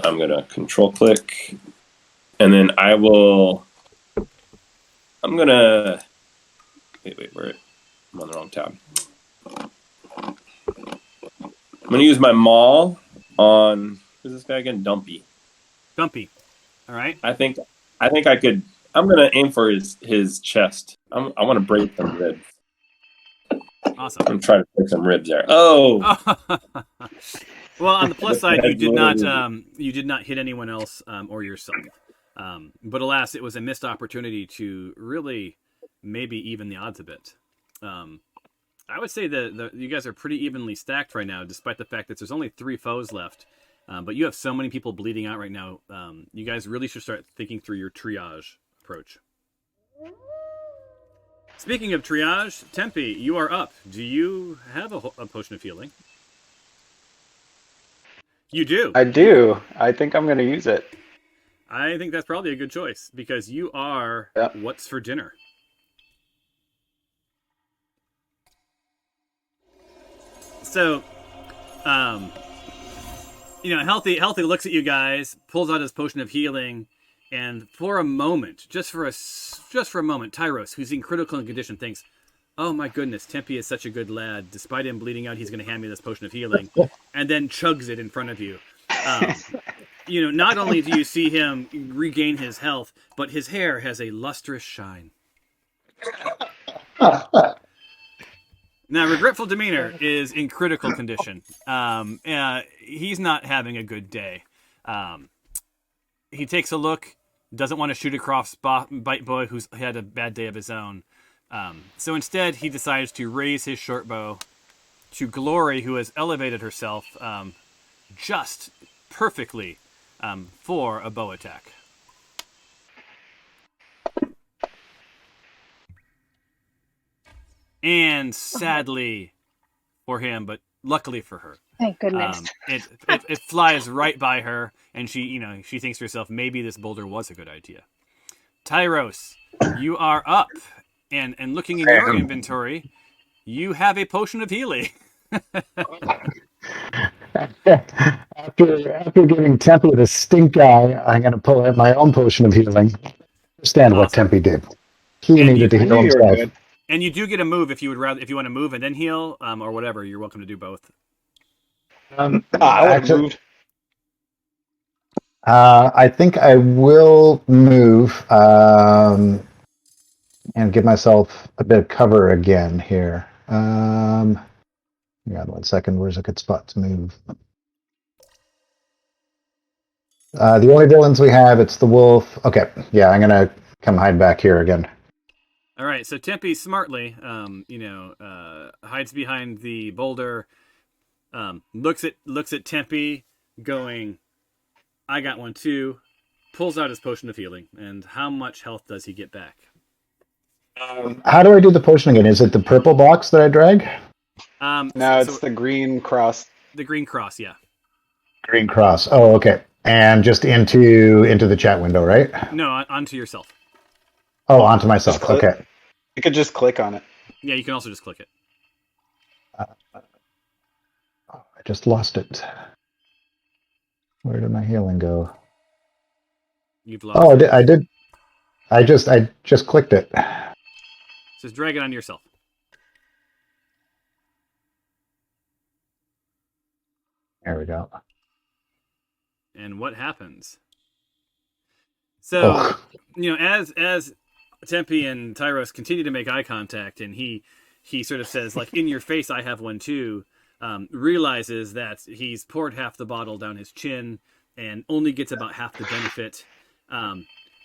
S3: I'm gonna control click, and then I'm gonna wait, where? I'm on the wrong tab. I'm gonna use my maul on who's this guy again? Dumpy.
S2: All right.
S3: I think I could. I'm gonna aim for his chest. I want to break some ribs.
S2: Awesome.
S3: I'm trying to break some ribs there. Oh.
S2: Well, on the plus side, you did not hit anyone else or yourself. But alas, it was a missed opportunity to really maybe even the odds a bit. I would say that you guys are pretty evenly stacked right now, despite the fact that there's only 3 foes left. But you have so many people bleeding out right now. You guys really should start thinking through your triage approach. Speaking of triage, Tempe, you are up. Do you have a potion of healing? You do.
S4: I do. I think I'm going to use it.
S2: I think that's probably a good choice because you are what's for dinner. So, Healthy looks at you guys, pulls out his potion of healing, and for a moment, just for a moment, Tyros, who's in critical condition, thinks, "Oh my goodness, Tempe is such a good lad. Despite him bleeding out, he's going to hand me this potion of healing," and then chugs it in front of you. Not only do you see him regain his health, but his hair has a lustrous shine. Now, Regretful Demeanor is in critical condition. He's not having a good day. He takes a look, doesn't want to shoot across Bite Boy, who's had a bad day of his own. So instead, he decides to raise his short bow to Glory, who has elevated herself just perfectly for a bow attack. And sadly for him, but luckily for her,
S1: thank goodness,
S2: it flies right by her, and she thinks to herself, maybe this boulder was a good idea. Tyros, you are up, and looking in your inventory, you have a potion of healing.
S6: After giving Tempe the stink eye, I'm going to pull out my own potion of healing. Understand what Tempe did. He needed to heal himself.
S2: And you do get a move if you want to move and then heal, or whatever. You're welcome to do both.
S6: I think I will move and give myself a bit of cover again here. Hang on 1 second. Where's a good spot to move? The only villains we have, it's the wolf. Okay, yeah, I'm gonna come hide back here again.
S2: All right, so Tempe smartly, hides behind the boulder. Looks at Tempe, going, "I got one too." Pulls out his potion of healing, and how much health does he get back?
S6: How do I do the potion again? Is it the purple box that I drag?
S4: No, it's the green cross.
S2: The green cross, yeah.
S6: Green cross. Oh, okay. And just into the chat window, right?
S2: No, onto yourself.
S6: Oh, onto myself. Okay.
S4: You could just click on it.
S2: Yeah, you can also just click it.
S6: I just lost it. Where did my healing go?
S2: You've lost it.
S6: I did. I just clicked it.
S2: Just drag it onto yourself.
S6: There we go.
S2: And what happens? So, as Tempe and Tyros continue to make eye contact, and he sort of says, like, "In your face, I have one too," realizes that he's poured half the bottle down his chin and only gets about half the benefit.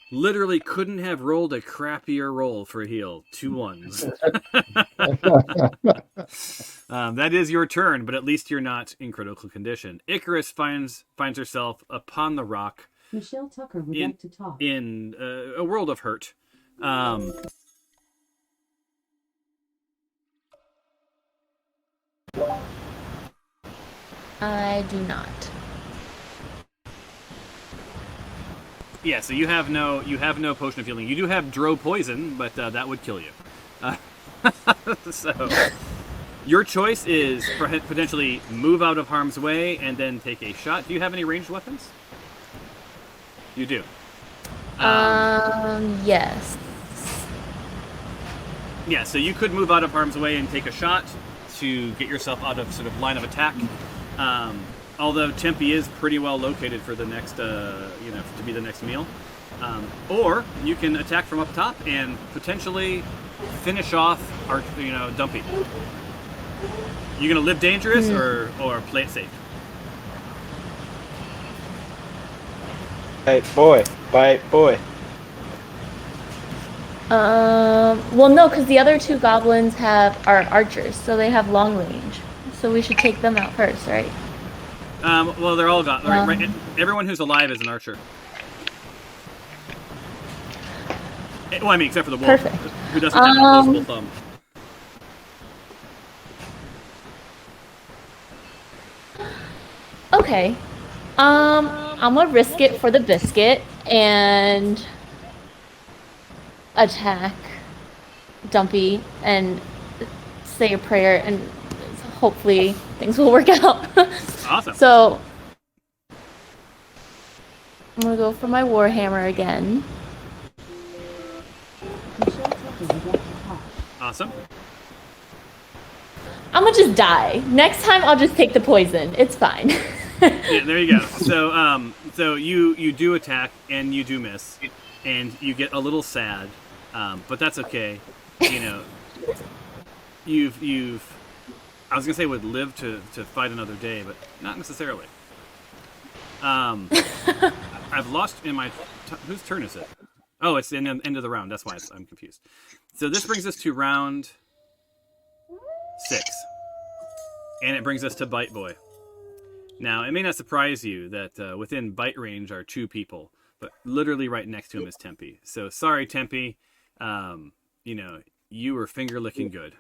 S2: Literally couldn't have rolled a crappier roll for a heal. 2 1s. That is your turn, but at least you're not in critical condition. Icarus finds herself upon the rock.
S8: Michelle Tucker would like to talk.
S2: In a world of hurt.
S7: I do not.
S2: Yeah, so you have no potion of healing. You do have Dro poison, but that would kill you. So, your choice is potentially move out of harm's way and then take a shot. Do you have any ranged weapons? You do.
S7: Yes.
S2: Yeah, so you could move out of harm's way and take a shot to get yourself out of sort of line of attack. Although Tempe is pretty well located for the next, to be the next meal. Or you can attack from up top and potentially finish off our, Dumpy. You gonna live dangerous or play it safe?
S4: Bite boy.
S7: Well, no, because the other two goblins are archers, so they have long range. So we should take them out first, right?
S2: Well, they're all got right. Everyone who's alive is an archer. Well, I mean, except for the wolf,
S7: Perfect.
S2: who doesn't have an opposable thumb.
S7: Okay. I'm gonna risk it for the biscuit and attack Dumpy and say a prayer, and hopefully things will work out.
S2: Awesome.
S7: So I'm gonna go for my warhammer again.
S2: Awesome.
S7: I'm gonna just die. Next time I'll just take the poison. It's fine.
S2: Yeah, there you go. So you do attack and you do miss, and you get a little sad, but that's okay. You've I was gonna say would live to fight another day, but not necessarily. I've lost in my whose turn is it? Oh, it's the end of the round. That's why I'm confused. So this brings us to round 6, and it brings us to Bite Boy. Now, it may not surprise you that within bite range are 2 people, but literally right next to him is Tempe. So sorry, Tempe. You were finger licking good.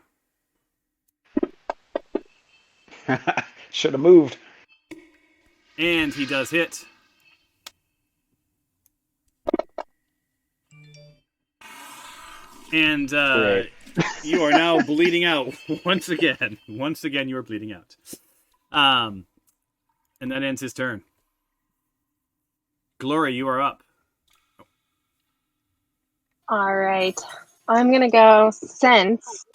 S4: Should have moved.
S2: And he does hit. And you are now bleeding out once again. Once again, you are bleeding out. And that ends his turn. Glory, you are up.
S1: All right. I'm going to go since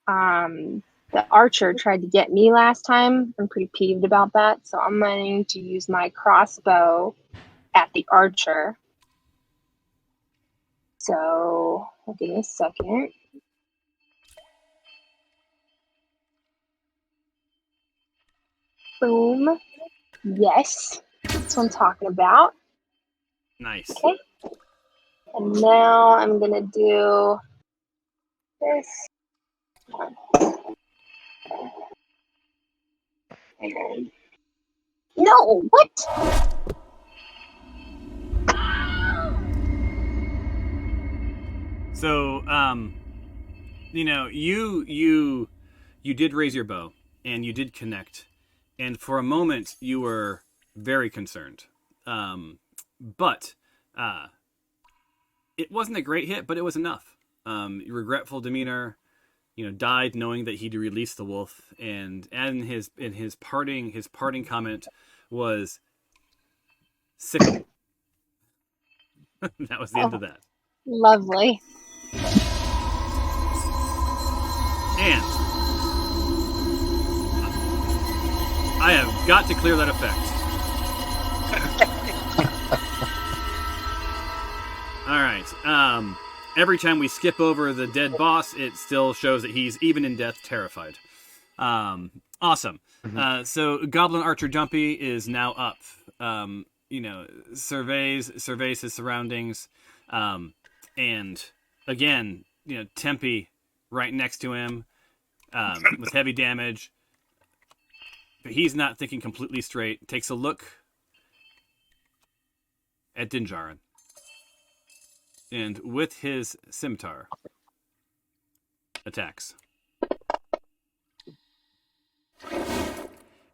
S1: the archer tried to get me last time. I'm pretty peeved about that. So I'm going to use my crossbow at the archer. So give me a second. Boom. Yes. That's what I'm talking about.
S2: Nice.
S1: Okay. And now I'm going to do this. And no, what?
S2: So, you did raise your bow and you did connect, and for a moment you were very concerned. But it wasn't a great hit, but it was enough. Regretful demeanor, died knowing that he'd released the wolf, and his parting comment was sickle. That was the end of that.
S1: Lovely.
S2: And I have got to clear that effect. All right. Every time we skip over the dead boss, it still shows that he's, even in death, terrified. Awesome.
S4: Mm-hmm.
S2: So Goblin Archer Dumpy is now up. Surveys his surroundings. And again, Tempe right next to him with heavy damage. But he's not thinking completely straight. Takes a look at Dinjarin. And with his scimitar, attacks.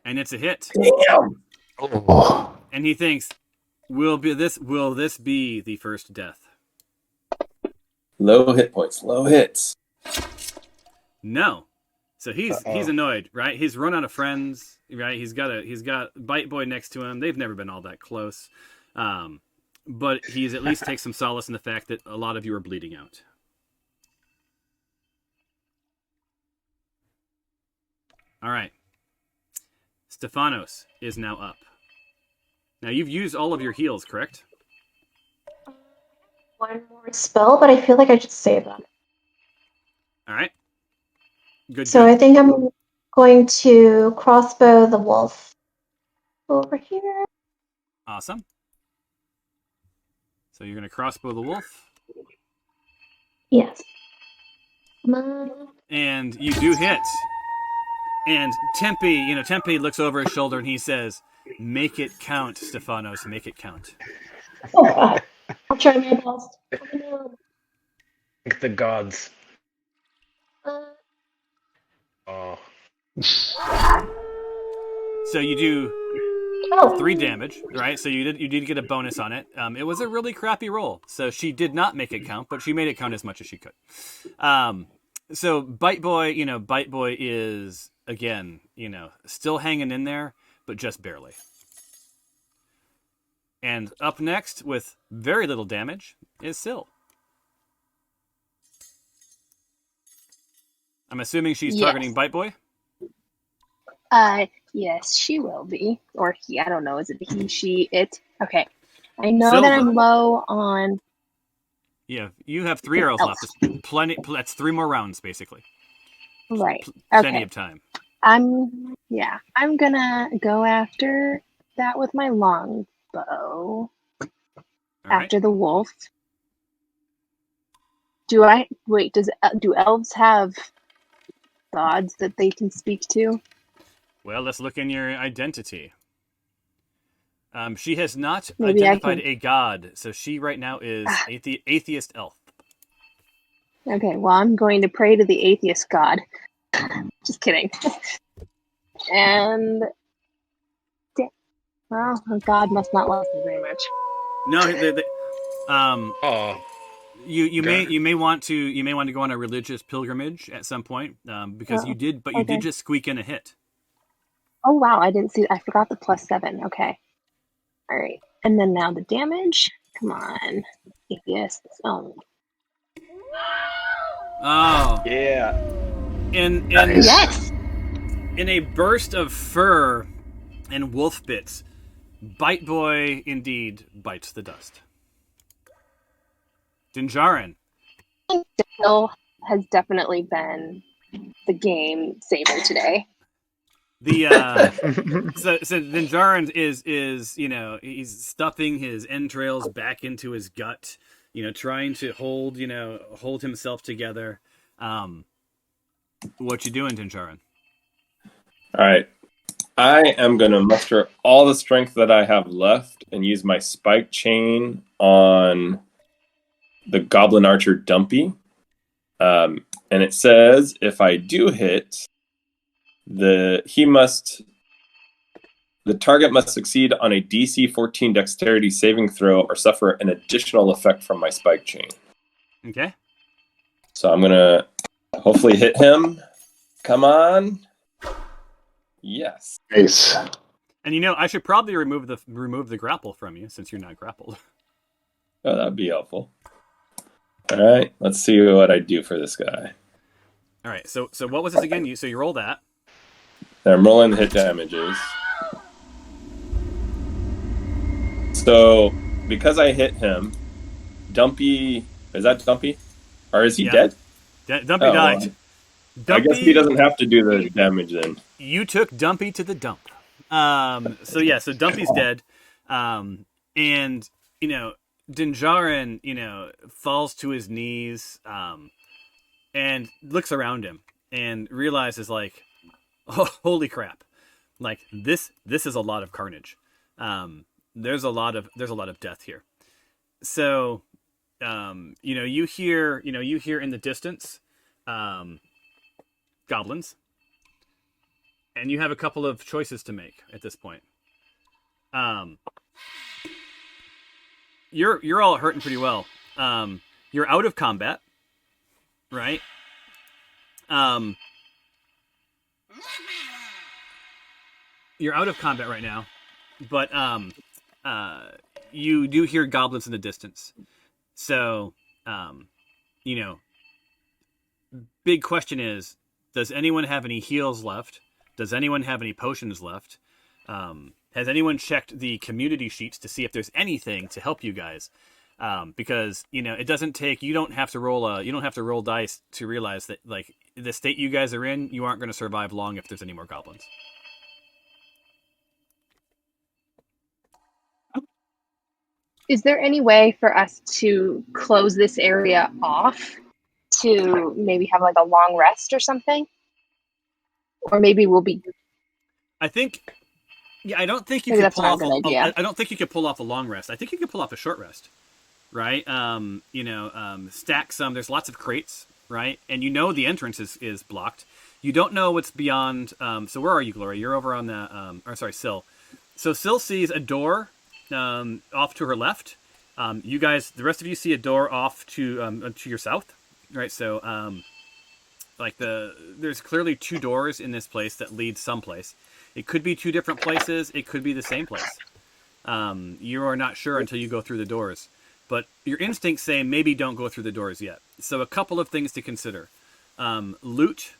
S2: And it's a hit.
S3: Damn.
S6: Oh.
S2: And he thinks, will this be the first death?
S3: Low hit points. Low hits.
S2: No. So he's annoyed, right? He's run out of friends, right? He's got Bite Boy next to him. They've never been all that close. But he's at least takes some solace in the fact that a lot of you are bleeding out. All right. Stephanos is now up. Now, you've used all of your heals, correct?
S5: One more spell, but I feel like I should save them.
S2: All right. Good.
S5: So I think I'm going to crossbow the wolf over here.
S2: Awesome. So you're going to crossbow the wolf.
S5: Yes. Come on.
S2: And you do hit. And Tempe looks over his shoulder and he says, "Make it count, Stephanos. Make it count."
S5: Oh God. I'll try my best.
S4: Thank the gods.
S5: Uh,
S4: Oh.
S2: So you do 3 damage, right? So you did get a bonus on it. It was a really crappy roll, so she did not make it count, but she made it count as much as she could. So Bite Boy is again, still hanging in there, but just barely. And up next with very little damage is Syl. I'm assuming she's targeting Bite Boy.
S1: Yes, she will be. Or he, I don't know. Is it he, she, it? Okay. I know
S2: Syl,
S1: that I'm low on...
S2: Yeah, you have 3 arrows left. That's plenty. That's 3 more rounds, basically.
S1: Right.
S2: Plenty of time.
S1: I'm gonna go after that with my longbow. After the wolf. Do elves have gods that they can speak to?
S2: Well, let's look in your identity. She has not
S1: Maybe
S2: identified a god, so she right now is atheist elf.
S1: Okay, well, I'm going to pray to the atheist god. Just kidding. And well, God must not love me very much.
S2: No, you may want to go on a religious pilgrimage at some point because you did just squeak in a hit.
S1: Oh wow, I forgot the +7. Okay. All right. And then now the damage. Come on. Yes. Oh.
S4: Yeah.
S1: Yes.
S2: In a burst of fur and wolf bits, Bite Boy indeed bites the dust. Dinjarin.
S1: Phil has definitely been the game saver today.
S2: So Dinjarin is he's stuffing his entrails back into his gut, trying to hold himself together. What you doing, Dinjarin?
S3: All right. I am going to muster all the strength that I have left and use my spike chain on the Goblin Archer Dumpy. And it says, if I do hit, the target must succeed on a DC 14 dexterity saving throw or suffer an additional effect from my spike chain.
S2: Okay.
S3: So I'm going to hopefully hit him. Come on. Yes.
S6: Nice.
S2: And I should probably remove the grapple from you since you're not grappled.
S3: Oh, that'd be helpful. All right, let's see what I do for this guy.
S2: All right, so what was this again? You roll that.
S3: I'm rolling the hit damages. So because I hit him, Dumpy, is that Dumpy? Or is he dead?
S2: Dumpy died.
S3: Dumpy, I guess he doesn't have to do the damage then.
S2: You took Dumpy to the dump. So Dumpy's dead. And Dinjarin, falls to his knees, and looks around him and realizes oh, holy crap. This is a lot of carnage. There's a lot of death here. So, you hear in the distance, goblins, and you have a couple of choices to make at this point. You're all hurting pretty well. You're out of combat, right? You're out of combat right now, but you do hear goblins in the distance. So, big question is, does anyone have any heals left? Does anyone have any potions left? Has anyone checked the community sheets to see if there's anything to help you guys? Because it doesn't take. You don't have to roll dice to realize that, like, the state you guys are in, you aren't going to survive long if there's any more goblins.
S1: Is there any way for us to close this area off to maybe have like a long rest or something? Or maybe we'll be.
S2: I think. Yeah, I don't think you
S1: Maybe
S2: could
S1: that's
S2: pull
S1: not
S2: off.
S1: a good idea.
S2: I don't think you could pull off a long rest. I think you could pull off a short rest, right? Stack some. There's lots of crates, right? And the entrance is blocked. You don't know what's beyond. So where are you, Gloria? You're over on the. Syl. So Syl sees a door off to her left. You guys, the rest of you see a door off to your south, right? So there's clearly two doors in this place that lead someplace. It could be two different places. It could be the same place. You are not sure until you go through the doors. But your instincts say maybe don't go through the doors yet. So a couple of things to consider. Loot.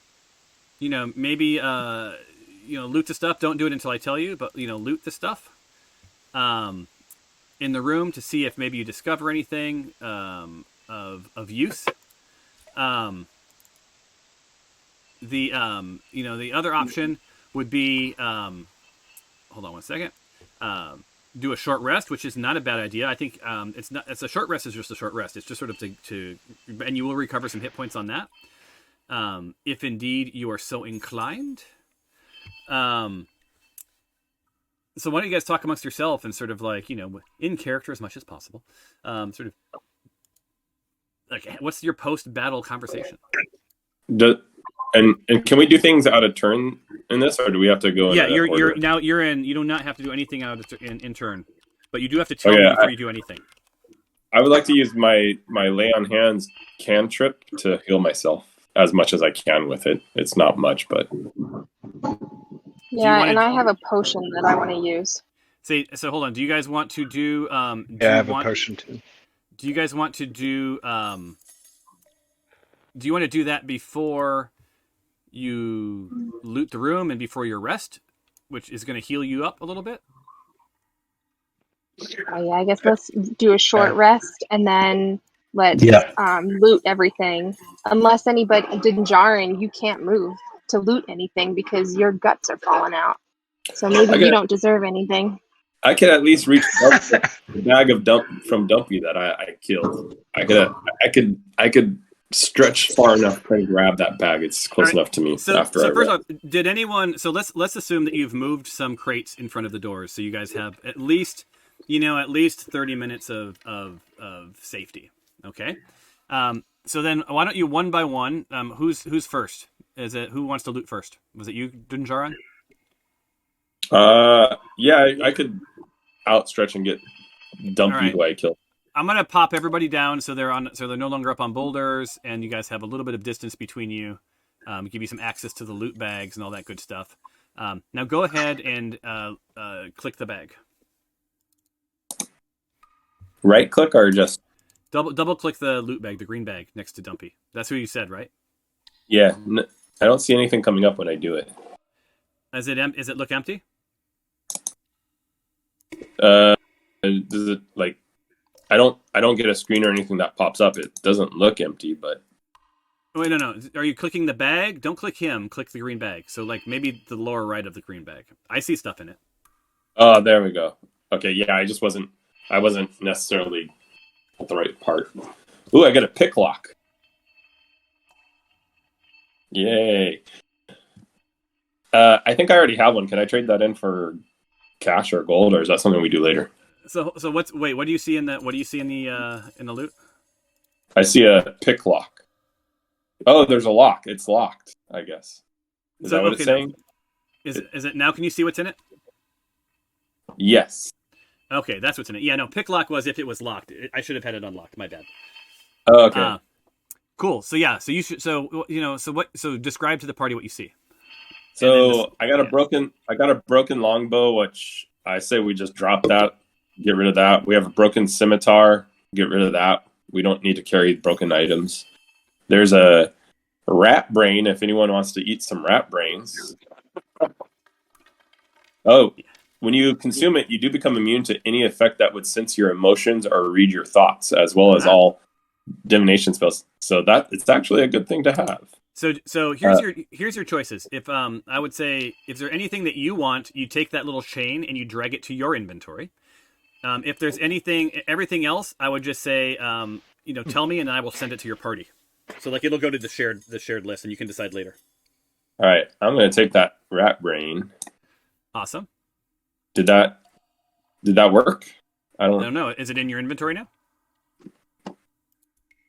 S2: Maybe loot the stuff. Don't do it until I tell you, but loot the stuff. In the room to see if maybe you discover anything of use. The other option would be hold on one second. Do a short rest, which is not a bad idea. I think it's a short rest is just a short rest. It's just sort of to and you will recover some hit points on that. If indeed you are so inclined. So why don't you guys talk amongst yourself and sort of like, in character as much as possible. Sort of like, what's your post-battle conversation?
S3: And can we do things out of turn in this, or do we have to go?
S2: Yeah, you're in. You do not have to do anything out of in turn, but you do have to tell me before you do anything.
S3: I would like to use my lay on hands cantrip to heal myself as much as I can with it. It's not much, but
S1: yeah, and I have a potion that I want to use.
S2: So hold on. Do you guys want to do?
S4: I have a potion too.
S2: Do you guys want to do? Do you want to do that before you loot the room and before your rest, which is going to heal you up a little bit?
S1: Oh, yeah, I guess let's do a short rest and then let's loot everything. Unless anybody, Dinjarin, you can't move to loot anything because your guts are falling out. So maybe you don't deserve anything.
S3: I could at least reach the bag of from Dumpy that I killed. I could stretch far enough to grab that bag. It's close enough to me.
S2: So first off, did anyone? So let's assume that you've moved some crates in front of the doors, so you guys have at least 30 minutes of safety. Okay. So then why don't you one by one? Who's first? Is it who wants to loot first? Was it you, Dunjaran?
S3: Yeah, I could outstretch and get Dumpy who I killed.
S2: I'm gonna pop everybody down so they're no longer up on boulders, and you guys have a little bit of distance between you. Give you some access to the loot bags and all that good stuff. Now go ahead and click the bag.
S3: Right click or just
S2: double click the loot bag, the green bag next to Dumpy. That's who you said, right?
S3: Yeah, I don't see anything coming up when I do it.
S2: Does it look empty?
S3: Does it like? I don't get a screen or anything that pops up. It doesn't look empty, but
S2: wait, no. Are you clicking the bag? Don't click him. Click the green bag. So like maybe the lower right of the green bag. I see stuff in it.
S3: Oh, there we go. Okay, yeah, I wasn't necessarily at the right part. Ooh, I got a pick lock. Yay. I think I already have one. Can I trade that in for cash or gold, or is that something we do later?
S2: So what do you see in the loot?
S3: I see a pick lock. Oh, there's a lock. It's locked, I guess. Is that what it's saying?
S2: Is it now? Can you see what's in it?
S3: Yes.
S2: Okay, that's what's in it. Yeah, no, pick lock was if it was locked. I should have had it unlocked. My bad.
S3: Oh, okay.
S2: Cool. So yeah. So you should. So So what? So describe to the party what you see.
S3: So I got a broken longbow, which I say we just drop that, get rid of that. We have a broken scimitar, get rid of that. We don't need to carry broken items. There's a rat brain if anyone wants to eat some rat brains. Oh, when you consume it, you do become immune to any effect that would sense your emotions or read your thoughts, as well as all divination spells. So that it's actually a good thing to have.
S2: So here's your choices. If I would say, if there anything that you want, you take that little chain and you drag it to your inventory. If there's everything else, I would just say, tell me and I will send it to your party. So like it'll go to the shared list and you can decide later.
S3: All right, I'm going to take that rat brain.
S2: Awesome.
S3: Did that work? I don't
S2: know. Is it in your inventory now?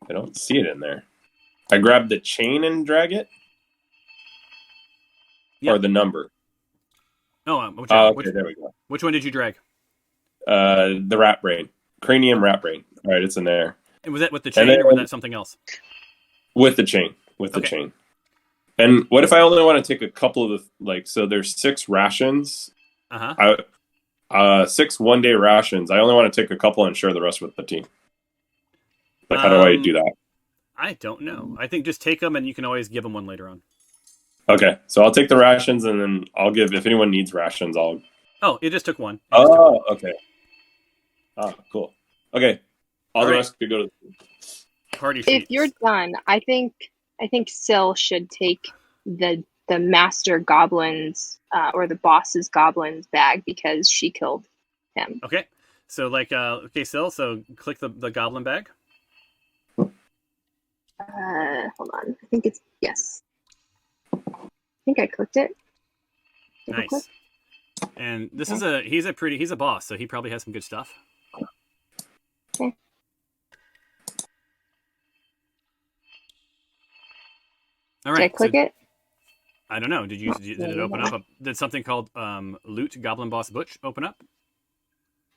S3: I don't see it in there. I grabbed the chain and drag it? Yep. Or the number?
S2: Okay,
S3: there we go.
S2: Which one did you drag?
S3: The rat brain. Cranium rat brain. All right, it's in there.
S2: And was that with the chain or was that something else?
S3: With the chain. The chain. And what if I only want to take a couple of so there's 6 rations. 6 one-day rations. I only want to take a couple and share the rest with the team. Like, how do I do that?
S2: I don't know. I think just take them and you can always give them one later on.
S3: Okay, so I'll take the rations and then I'll give, if anyone needs rations, I'll...
S2: Oh, it just took one.
S3: Okay. Cool. Okay, all the rest could go to
S2: the party sheets.
S1: If you're done, I think Syl should take the master goblin's or the boss's goblin's bag because she killed him.
S2: Okay, so Syl, so click the goblin bag.
S1: Hold on. I think it's yes. I think I clicked it.
S2: Nice. Click? And this is he's a boss, so he probably has some good stuff.
S1: Okay.
S2: All right.
S1: Did I click it?
S2: I don't know. Did it open up? Did something called Loot Goblin Boss Butch open up?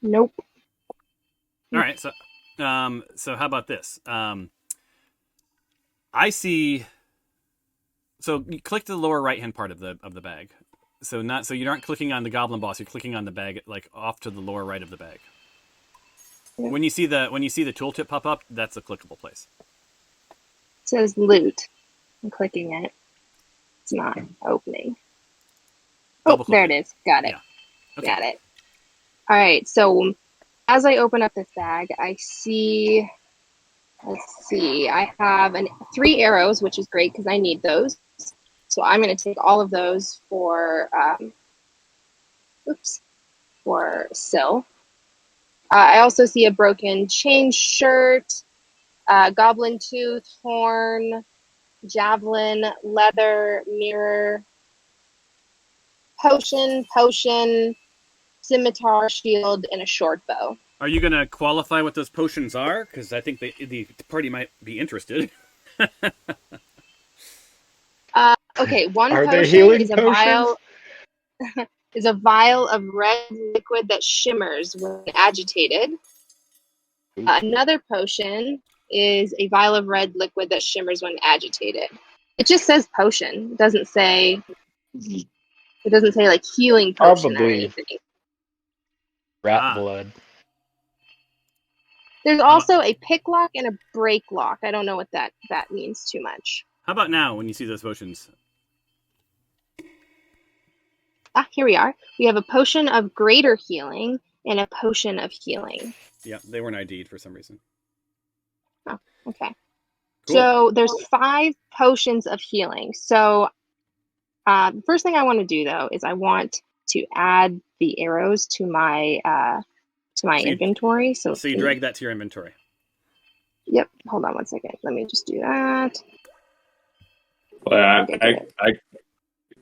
S1: Nope.
S2: All right. So how about this? I see. So you click the lower right hand part of the bag. So you aren't clicking on the goblin boss. You're clicking on the bag off to the lower right of the bag. Yeah. When you see the tooltip pop up, that's a clickable place.
S1: It says loot. I'm clicking it. It's not opening. Oh, there it is. Got it. Yeah. Okay. Got it. All right. So as I open up this bag, I see. Let's see. I have 3 arrows, which is great because I need those. So I'm going to take all of those for Syl. I also see a broken chain shirt, goblin tooth, horn, javelin, leather, mirror, potion, scimitar, shield, and a short bow.
S2: Are you going to qualify what those potions are? Because I think the party might be interested.
S1: Okay, one potion is a vial. Is a vial of red liquid that shimmers when agitated. Another potion is a vial of red liquid that shimmers when agitated. It just says potion. It doesn't say like healing potion or anything.
S4: Rat blood.
S1: There's also a pick lock and a break lock. I don't know what that means too much.
S2: How about now when you see those potions?
S1: Here we are. We have a potion of greater healing and a potion of healing.
S2: Yeah, they weren't ID'd for some reason.
S1: Oh, okay.
S2: Cool.
S1: So there's 5 potions of healing. So the first thing I want to do, though, is I want to add the arrows to my inventory. So
S2: you drag that to your inventory.
S1: Yep. Hold on one second. Let me just do that.
S3: Well,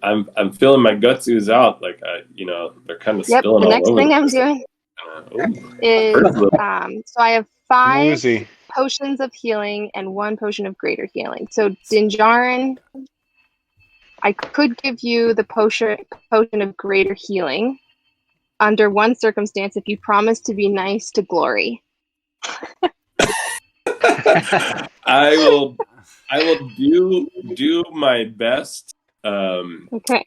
S3: I'm feeling my guts ooze out. Like they're kind of spilling
S1: the
S3: all
S1: next
S3: over.
S1: thing I'm doing is so I have 5 potions of healing and 1 potion of greater healing. So Dinjarin, I could give you the potion of greater healing under one circumstance if you promise to be nice to Glory.
S3: I will I will do my best
S1: Okay.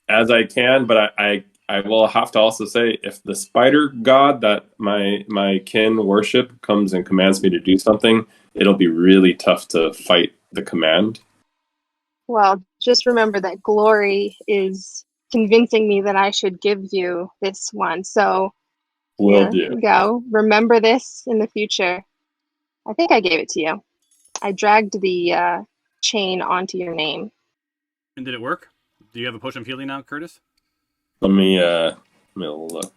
S3: as I can, but I will have to also say if the spider god that my kin worship comes and commands me to do something, it'll be really tough to fight the command.
S1: Well, just remember that Glory is convincing me that I should give you this one. So
S3: Will
S1: here
S3: do.
S1: you go. Remember this in the future. I think I gave it to you. I dragged the chain onto your name.
S2: And did it work? Do you have a potion of healing now, Curtis?
S3: Let me look.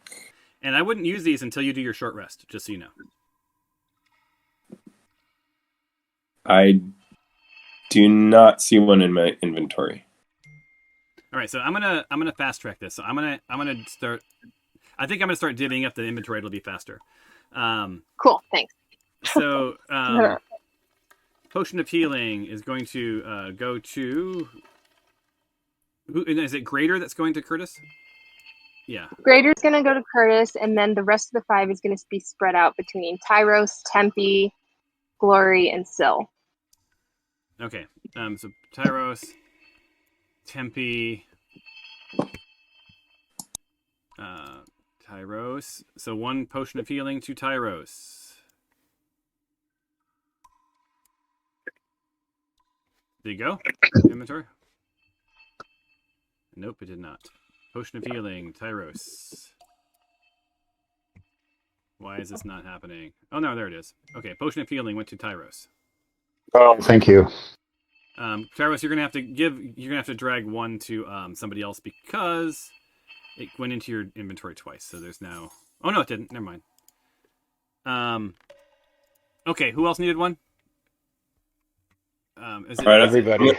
S2: And I wouldn't use these until you do your short rest, just so you know.
S3: I do not see one in my inventory.
S2: All right, so I'm gonna fast track this. So I'm gonna start. I think I'm gonna start divvying up the inventory. It'll be faster.
S1: Cool, thanks.
S2: So potion of healing is going to go to. Is it greater that's going to Curtis? Yeah.
S1: Grader's going to go to Curtis, and then the rest of the 5 is going to be spread out between Tyros, Tempe, Glory, and Syl.
S2: Okay. So Tyros, Tempe, Tyros. So 1 potion of healing to Tyros. There you go. Inventory. Nope, it did not. Potion of healing, Tyros. Why is this not happening? Oh no, there it is. Okay, potion of healing went to Tyros.
S6: Oh, thank you.
S2: Tyros, you're gonna have to drag 1 to somebody else because it went into your inventory twice. So there's now. Oh no, it didn't. Never mind. Okay, who else needed 1? Is it
S3: All right,
S4: Everybody.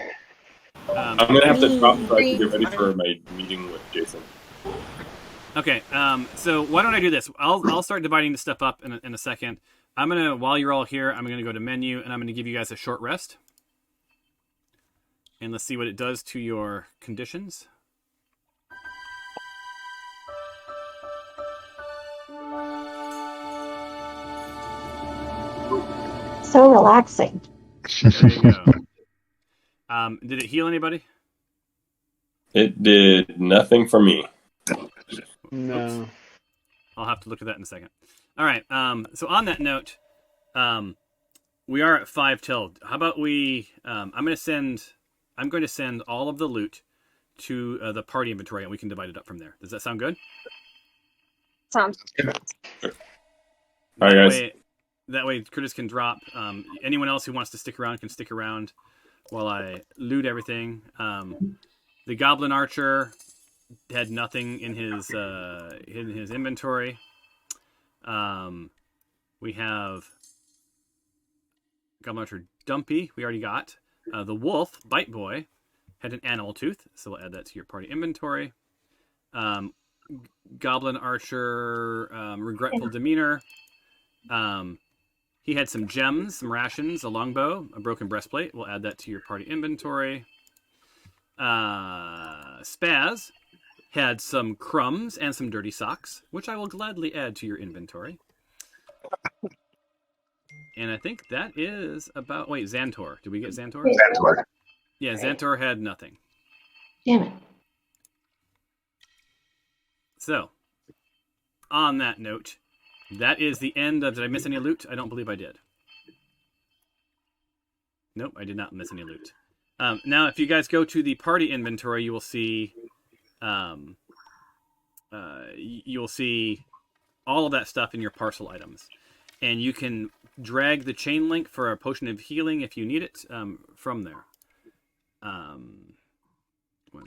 S3: I'm gonna have to drop so I can get ready for my meeting with Jason.
S2: Okay, so why don't I do this? I'll start dividing this stuff up in a second. I'm gonna, while you're all here, I'm gonna go to menu and I'm gonna give you guys a short rest. And let's see what it does to your conditions.
S5: So relaxing.
S2: There you go. Did it heal anybody?
S3: It did nothing for me.
S4: No.
S2: Oops. I'll have to look at that in a second. All right. So on that note, we are at 5 till. How about we? I'm going to send all of the loot to the party inventory, and we can divide it up from there. Does that sound good?
S1: Sounds
S3: good. All right, guys.
S2: That way, Curtis can drop. Anyone else who wants to stick around can stick around while I loot everything. The Goblin Archer had nothing in his inventory. We have Goblin Archer Dumpy. We already got. The Wolf Bite Boy had an animal tooth, so we'll add that to your party inventory. Goblin Archer Regretful Demeanor. He had some gems, some rations, a longbow, a broken breastplate. We'll add that to your party inventory. Spaz had some crumbs and some dirty socks, which I will gladly add to your inventory. And I think that is about... Wait, Xantor. Did we get Xantor?
S6: Xantor.
S2: Yeah, Xantor had nothing.
S5: Damn it.
S2: So, on that note, that is the end of... Did I miss any loot? I don't believe I did. Nope, I did not miss any loot. Now, if you guys go to the party inventory, you will see... you'll see all of that stuff in your parcel items. And you can drag the chain link for a potion of healing if you need it from there. 1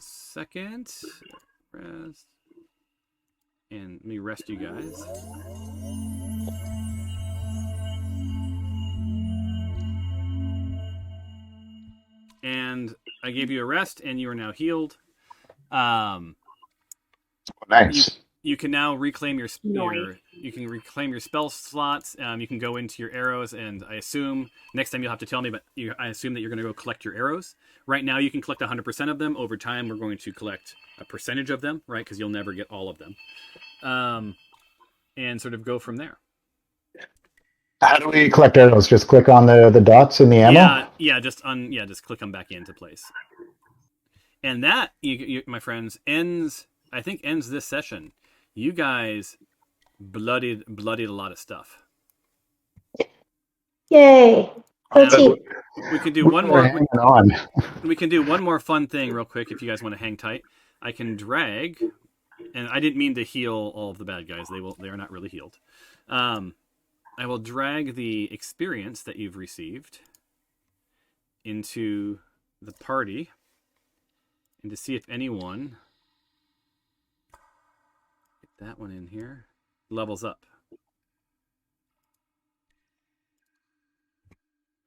S2: second. Rest. And let me rest you guys. And I gave you a rest, and you are now healed.
S6: Nice.
S2: You can now reclaim your spell slots. You can go into your arrows, and I assume next time you'll have to tell me, but I assume that you're going to go collect your arrows. Right now, you can collect 100% of them. Over time, we're going to collect a percentage of them, right? Because you'll never get all of them, and sort of go from there.
S6: How do we collect arrows? Just click on the dots in the ammo?
S2: Just click them back into place. And that, my friends, ends this session. You guys bloodied a lot of stuff.
S5: Yay! OT.
S2: We can do one more.
S6: On.
S2: We can do one more fun thing real quick if you guys want to hang tight. I can drag, and I didn't mean to heal all of the bad guys. They are not really healed. I will drag the experience that you've received into the party, and to see if anyone, get that one in here, levels up.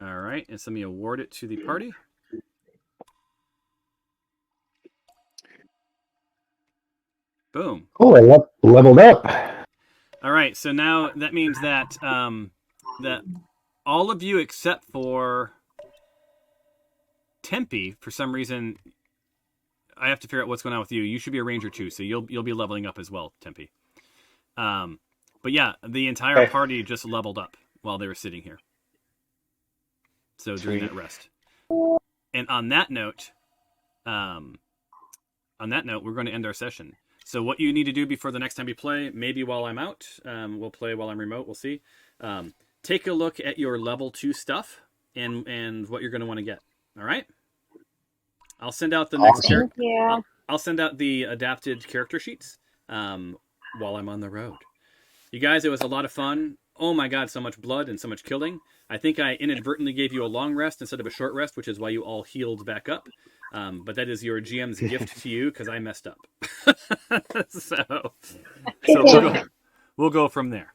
S2: All right, and so let me award it to the party. Boom.
S6: Oh, I leveled up.
S2: All right, so now that means that that all of you except for Tempe, for some reason, I have to figure out what's going on with you. You should be a ranger too, so you'll be leveling up as well, Tempe. But yeah, the entire party just leveled up while they were sitting here. So during that rest. And on that note, we're going to end our session. So what you need to do before the next time we play, maybe while I'm out, we'll play while I'm remote, we'll see. Take a look at your level 2 stuff and what you're going to want to get. All right? I'll send out the next I'll send out the adapted character sheets while I'm on the road. You guys, it was a lot of fun. Oh my god, so much blood and so much killing. I think I inadvertently gave you a long rest instead of a short rest, which is why you all healed back up. But that is your GM's gift to you because I messed up. so we'll go from there.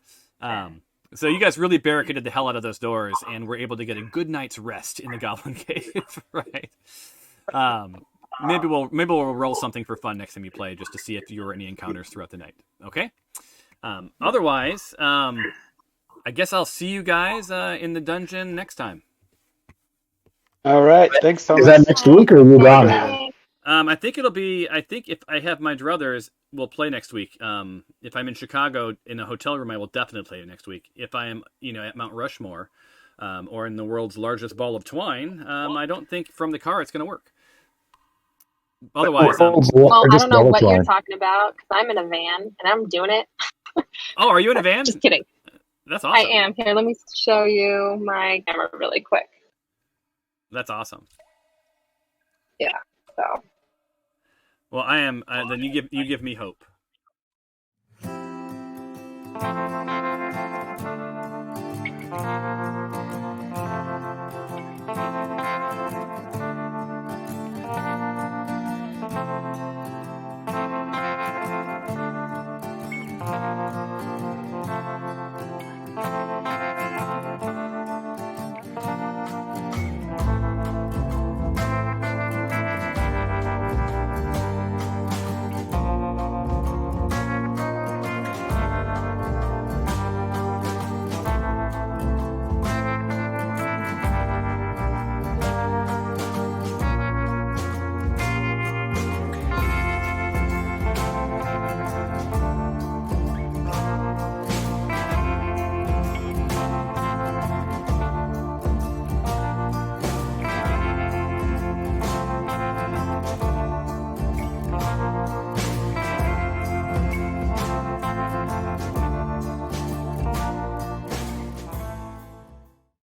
S2: So you guys really barricaded the hell out of those doors and were able to get a good night's rest in the Goblin Cave, right? Maybe we'll roll something for fun next time you play just to see if you were any encounters throughout the night. Okay? Otherwise, I guess I'll see you guys in the dungeon next time.
S4: All right. Thanks, Thomas.
S6: Is that next week or are you gone?
S2: I think if I have my druthers, we'll play next week. If I'm in Chicago in a hotel room, I will definitely play next week. If I am, at Mount Rushmore, or in the world's largest ball of twine, I don't think from the car it's going to work. Otherwise,
S1: well, I don't know what you're talking about because I'm in a van and I'm doing it.
S2: Oh, are you in a van?
S1: Just kidding.
S2: That's awesome.
S1: I am. Here, let me show you my camera really quick.
S2: That's awesome.
S1: Yeah. So.
S2: Well, I am. Then you give me hope.